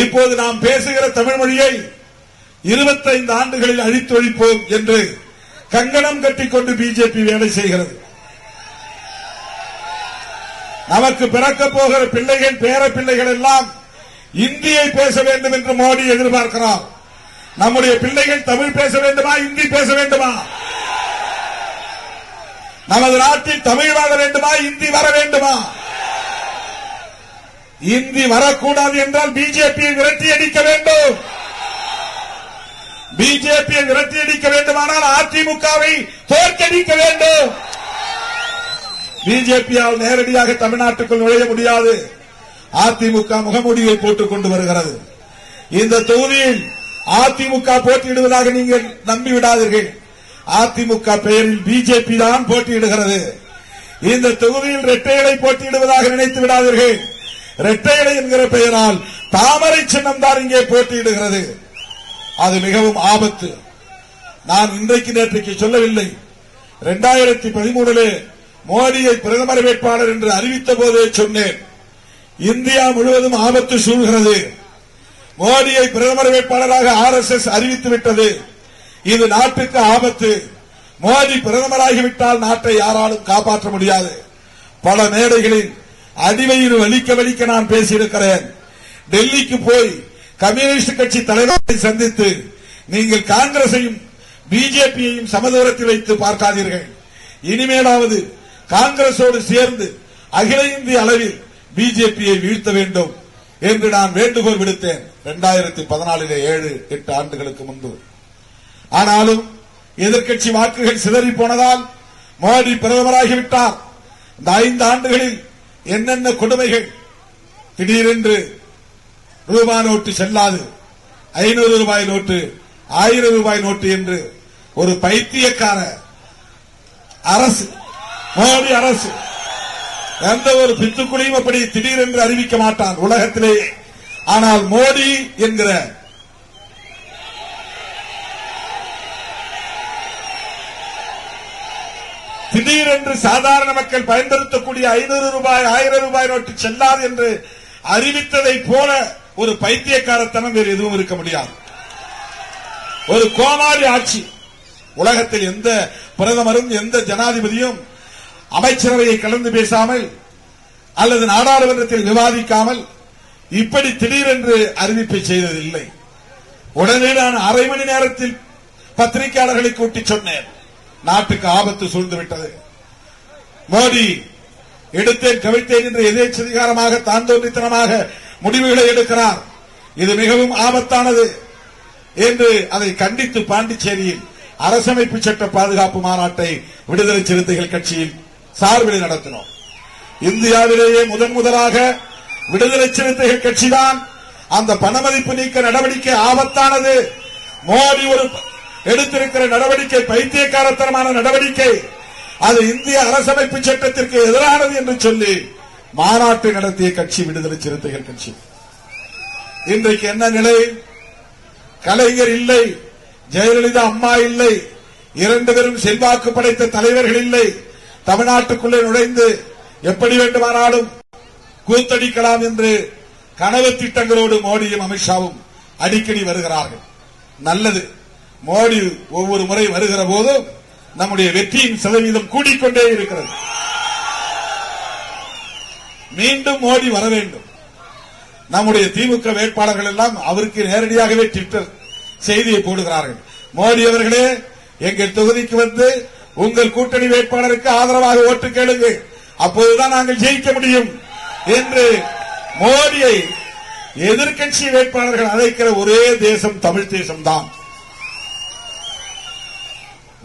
இப்போது நாம் பேசுகிற தமிழ் மொழியை 25 ஆண்டுகளில் அழித்தொழிப்போம் என்று கங்கணம் கட்டிக்கொண்டு பிஜேபி வேலை செய்கிறது. நமக்கு பிறக்கப் போகிற பிள்ளைகள், பேர பிள்ளைகள் எல்லாம் இந்தியை பேச வேண்டும் என்று மோடி எதிர்பார்க்கிறார். நம்முடைய பிள்ளைகள் தமிழ் பேச வேண்டுமா, இந்தி பேச வேண்டுமா? நமது நாட்டில் தமிழ் வாழ வேண்டுமா, இந்தி வர வேண்டுமா? இந்தி வரக்கூடாது என்றால் பிஜேபியை விரட்டி அடிக்க வேண்டும். பிஜேபியை விரட்டி அடிக்க வேண்டுமானால் அதிமுகவை தோற்கடிக்க வேண்டும். பிஜேபியால் நேரடியாக தமிழ்நாட்டுக்குள் நுழைய முடியாது. அதிமுக முகமூடியை போட்டுக் கொண்டு வருகிறது. இந்த தொகுதியில் அதிமுக போட்டியிடுவதாக நீங்கள் நம்பிவிடாதீர்கள். அதிமுக பெயரில் பிஜேபி தான் போட்டியிடுகிறது. இந்த தொகுதியில் இரட்டைகளை போட்டியிடுவதாக நினைத்து விடாதீர்கள். இரட்டைகளை என்கிற பெயரால் தாமரை சின்னம் தான் இங்கே போட்டியிடுகிறது. அது மிகவும் ஆபத்து. நான் இன்றைக்கு நேற்றைக்கு சொல்லவில்லை. 2013 மோடியை பிரதமர் வேட்பாளர் என்று அறிவித்த போதே சொன்னேன். இந்தியா முழுவதும் ஆபத்து சூழ்கிறது. மோடியை பிரதமர் வேட்பாளராக RSS அறிவித்துவிட்டது. இது நாட்டுக்கு ஆபத்து. மோடி பிரதமராகிவிட்டால் நாட்டை யாராலும் காப்பாற்ற முடியாது. பல மேடைகளில் அடிவயிறு வலிக்க வலிக்க நான் பேசியிருக்கிறேன். டெல்லிக்கு போய் கம்யூனிஸ்ட் கட்சி தலைவரை சந்தித்து நீங்கள் காங்கிரசையும் பிஜேபியையும் சமதூரத்தில் வைத்து பார்க்காதீர்கள். இனிமேலாவது காங்கிரசோடு சேர்ந்து அகில இந்திய அளவில் பிஜேபியை வீழ்த்த வேண்டும் என்று நான் வேண்டுகோள் விடுத்தேன். 2014 7-8 ஆண்டுகளுக்கு முன்பு. ஆனாலும் எதிர்க்கட்சி வாக்குகள் சிதறி போனதால் மோடி பிரதமராகிவிட்டார். இந்த 5 ஆண்டுகளில் என்னென்ன கொடுமைகள். திடீரென்று ரூபாய் நோட்டு செல்லாது, 500 ரூபாய் நோட்டு, 1000 ரூபாய் நோட்டு என்று ஒரு பைத்தியக்கார அரசு, மோடி அரசு. எந்த ஒரு பித்துக்குழியும் அப்படி திடீரென்று அறிவிக்க மாட்டான் உலகத்திலேயே. ஆனால் மோடி என்கிற திடீரென்று சாதாரண மக்கள் பயன்படுத்தக்கூடிய 500 ரூபாய் 1000 ரூபாய் நோட்டு செல்லாது என்று அறிவித்ததை போல ஒரு பைத்தியக்காரத்தனம் வேறு எதுவும் இருக்க முடியாது. ஒரு கோமாளி ஆட்சி. உலகத்தில் எந்த பிரதமரும் எந்த ஜனாதிபதியும் அமைச்சரவையை கலந்து பேசாமல் அல்லது நாடாளுமன்றத்தில் விவாதிக்காமல் இப்படி திடீரென்று அறிவிப்பை செய்ததில்லை. உடனே நான் அரை மணி நேரத்தில் பத்திரிகையாளர்களை கூட்டி சொன்னேன், நாட்டுக்கு ஆபத்து சூழ்ந்துவிட்டது. மோடி எடுத்தேன் கவிழ்த்தேன் என்று எதேச்சதிகாரமாக தாந்தோன்றித்தனமாக முடிவுகளை எடுக்கிறார். இது மிகவும் ஆபத்தானது என்று அதை கண்டித்து பாண்டிச்சேரியில் அரசமைப்பு சட்ட பாதுகாப்பு மாநாட்டை விடுதலை சிறுத்தைகள் கட்சியில் சார்பில் நடத்தினோம். இந்தியாவிலேயே முதலாக விடுதலை சிறுத்தைகள் கட்சிதான் அந்த பணமதிப்பு நீக்க நடவடிக்கை ஆபத்தானது, மோடி ஒரு எடுத்திருக்கிற நடவடிக்கை பைத்தியக்காரத்தனமான நடவடிக்கை, அது இந்திய அரசமைப்பு சட்டத்திற்கு எதிரானது என்று சொல்லி மாநாட்டை நடத்திய கட்சி விடுதலை சிறுத்தைகள் கட்சி. இன்றைக்கு என்ன நிலை? கலைஞர் இல்லை, ஜெயலலிதா அம்மா இல்லை, 2 பேரும் செல்வாக்கு படைத்த தலைவர்கள் இல்லை. தமிழ்நாட்டுக்குள்ளே நுழைந்து எப்படி வேண்டுமானாலும் கூத்தடிக்கலாம் என்று கனவு திட்டங்களோடு மோடியும் அமித்ஷாவும் அடிக்கடி வருகிறார்கள். நல்லது. மோடி ஒவ்வொரு முறை வருகிற போதும் நம்முடைய வெற்றியின் சதவீதம் கூடிக்கொண்டே இருக்கிறது. மீண்டும் மோடி வர வேண்டும். நம்முடைய திமுக வேட்பாளர்கள் எல்லாம் அவருக்கு நேரடியாகவே ட்விட்டர் செய்தியை போடுகிறார்கள். மோடி அவர்களே, எங்கள் தொகுதிக்கு வந்து உங்கள் கூட்டணி வேட்பாளருக்கு ஆதரவாக ஓட்டு கேளுங்கள், அப்போதுதான் நாங்கள் ஜெயிக்க முடியும் என்று மோடியை எதிர்க்கட்சி வேட்பாளர்கள் அழைக்கிற ஒரே தேசம் தமிழ் தேசம்தான்.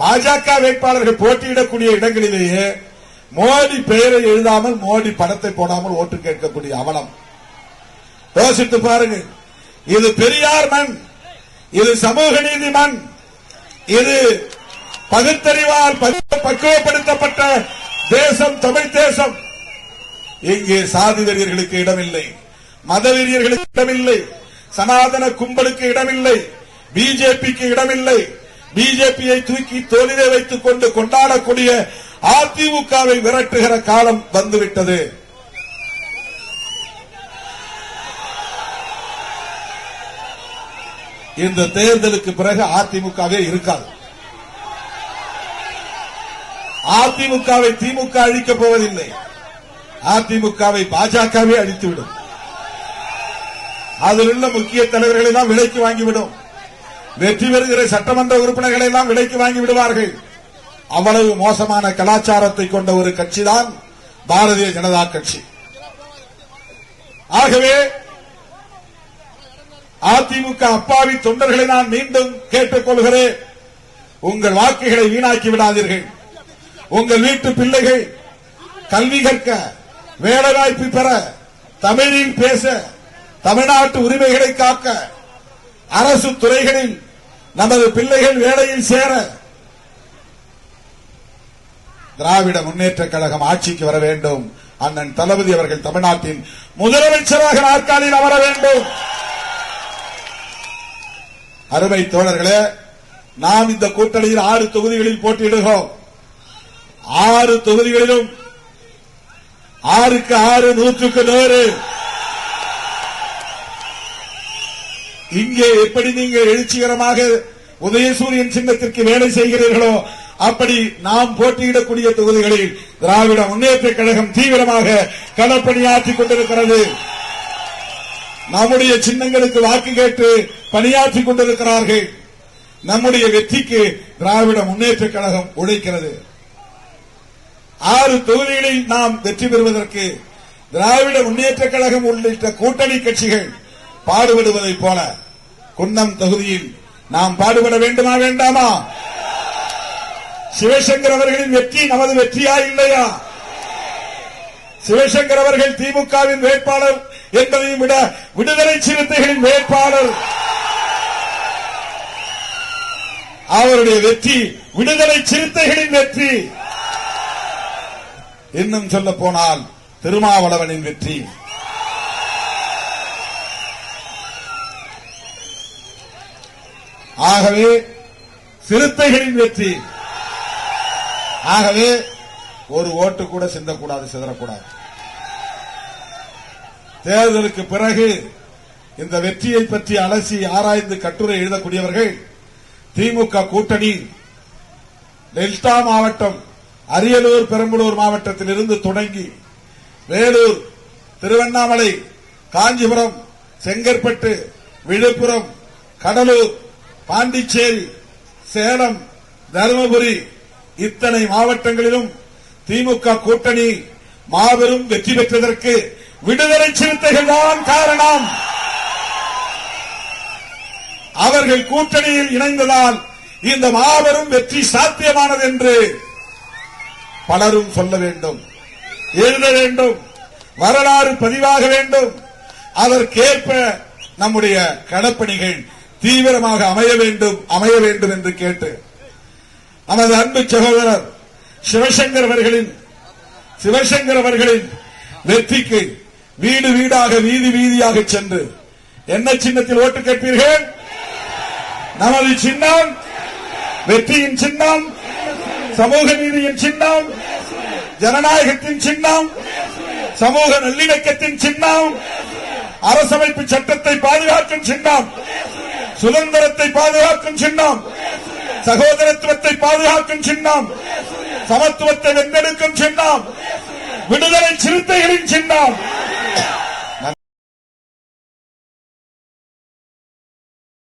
பாஜக வேட்பாளர்கள் போட்டியிடக்கூடிய இடங்களிலேயே மோடி பெயரை எழுதாமல் மோடி படத்தை போடாமல் ஓட்டு கேட்கக்கூடிய அவலம். யோசித்து பாருங்கள். இது பெரியார் மண், இது சமூக நீதி மண், இது பகுத்தறிவால் பக்குவப்படுத்தப்பட்ட தேசம் தமிழ் தேசம். இங்கே சாதி வெறியர்களுக்கு இடமில்லை, மத வெறியர்களுக்கு இடமில்லை, சனாதன கும்பலுக்கு இடமில்லை, பிஜேபிக்கு இடமில்லை. பிஜேபியை தூக்கி தோளிலே வைத்துக் கொண்டு கொண்டாடக்கூடிய அதிமுகவை விரட்டுகிற காலம் வந்துவிட்டது. இந்த தேர்தலுக்கு பிறகு அதிமுகவே இருக்காது. அதிமுகவை திமுக அழிக்கப் போவதில்லை, அதிமுகவை பாஜகவே அழித்துவிடும். அதில் உள்ள முக்கிய தலைவர்களை எல்லாம் விலைக்கு வாங்கிவிடும். வெற்றி பெறுகிற சட்டமன்ற உறுப்பினர்களை எல்லாம் விலைக்கு வாங்கி விடுவார்கள். அவ்வளவு மோசமான கலாச்சாரத்தை கொண்ட ஒரு கட்சிதான் பாரதிய ஜனதா கட்சி. ஆகவே அதிமுக அப்பாவி தொண்டர்களை நான் மீண்டும் கேட்டுக் கொள்கிறேன், உங்கள் வாக்குகளை வீணாக்கி விடாதீர்கள். உங்கள் வீட்டு பிள்ளைகள் கல்வி கற்க, வேலைவாய்ப்பு பெற, தமிழில் பேச, தமிழ்நாட்டு உரிமைகளை காக்க, அரசு துறைகளில் நமது பிள்ளைகள் வேலையில் சேர திராவிட முன்னேற்ற கழகம் ஆட்சிக்கு வர வேண்டும். அண்ணன் தளபதி அவர்கள் தமிழ்நாட்டின் முதலமைச்சராக நாற்காலியில் அமர வேண்டும். அருமை தோழர்களே, நாம் இந்த கூட்டணியில் 6 தொகுதிகளில் போட்டியிடுகிறோம். 6 தொகுதிகளிலும் 6க்கு 6, 100க்கு 100. இங்கே எப்படி நீங்கள் எழுச்சிகரமாக உதயசூரியன் சின்னத்திற்கு வேலை செய்கிறீர்களோ அப்படி நாம் போட்டியிடக்கூடிய தொகுதிகளில் திராவிட முன்னேற்ற கழகம் தீவிரமாக களப்பணியாற்றிக் கொண்டிருக்கிறது. நம்முடைய சின்னங்களுக்கு வாக்கு கேட்டு பணியாற்றிக் கொண்டிருக்கிறார்கள். நம்முடைய வெற்றிக்கு திராவிட முன்னேற்ற கழகம் உழைக்கிறது. 6 தொகுதிகளில் நாம் வெற்றி பெறுவதற்கு திராவிட முன்னேற்ற கழகம் உள்ளிட்ட கூட்டணி கட்சிகள் பாடுபடுவதைப் போல குன்னம் தொகுதியில் நாம் பாடுபட வேண்டுமா வேண்டாமா? சிவசங்கர் அவர்களின் வெற்றி நமது வெற்றியா இல்லையா? சிவசங்கர் அவர்கள் திமுகவின் வேட்பாளர் என்பதையும் விட விடுதலை சிறுத்தைகளின் வேட்பாளர். அவருடைய வெற்றி விடுதலை சிறுத்தைகளின் வெற்றி. இன்னும் சொல்ல போனால் திருமாவளவனின் வெற்றி. ஆகவே சிறுத்தைகளின் வெற்றி. ஆகவே ஒரு ஓட்டு கூட சிந்தக்கூடாது, சிதறக்கூடாது. தேர்தலுக்கு பிறகு இந்த வெற்றியை பற்றி அலசி ஆராய்ந்து கட்டுரை எழுதக்கூடியவர்கள் திமுக கூட்டணி டெல்டா மாவட்டம் அரியலூர், பெரம்பலூர் மாவட்டத்தில் இருந்து தொடங்கி வேலூர், திருவண்ணாமலை, காஞ்சிபுரம், செங்கற்பட்டு, விழுப்புரம், கடலூர், பாண்டிச்சேரி, சேலம், தருமபுரி இத்தனை மாவட்டங்களிலும் திமுக கூட்டணி மாபெரும் வெற்றி பெற்றதற்கு விடுதலை சிறுத்தைகள் தான் காரணம். அவர்கள் கூட்டணியில் இணைந்ததால் இந்த மாபெரும் வெற்றி சாத்தியமானது என்று பலரும் சொல்ல வேண்டும், எழுத வேண்டும், வரலாறு பதிவாக வேண்டும். அதற்கேற்ப நம்முடைய களப்பணிகள் தீவிரமாக அமைய வேண்டும் என்று கேட்டு நமது அன்பு சகோதரர் சிவசங்கர் அவர்களின் வெற்றிக்கு வீடு வீடாக, வீதி வீதியாக சென்று என்ன சின்னத்தில் ஓட்டு கேட்பீர்கள்? நமது சின்னம் வெற்றியின் சின்னம், சமூக நீதியின் சின்னம், ஜனநாயகத்தின் சின்னம், சமூக நல்லிணக்கத்தின் சின்னம், அரசமைப்பு சட்டத்தை பாதுகாக்கும் சின்னம், சுதந்திரத்தை பாதுகாக்கும் சின்னம், சகோதரத்துவத்தை பாதுகாக்கும் சின்னம், சமத்துவத்தை வென்றெடுக்கும் சின்னம், விடுதலை சிறுத்தைகளின் சின்னம்.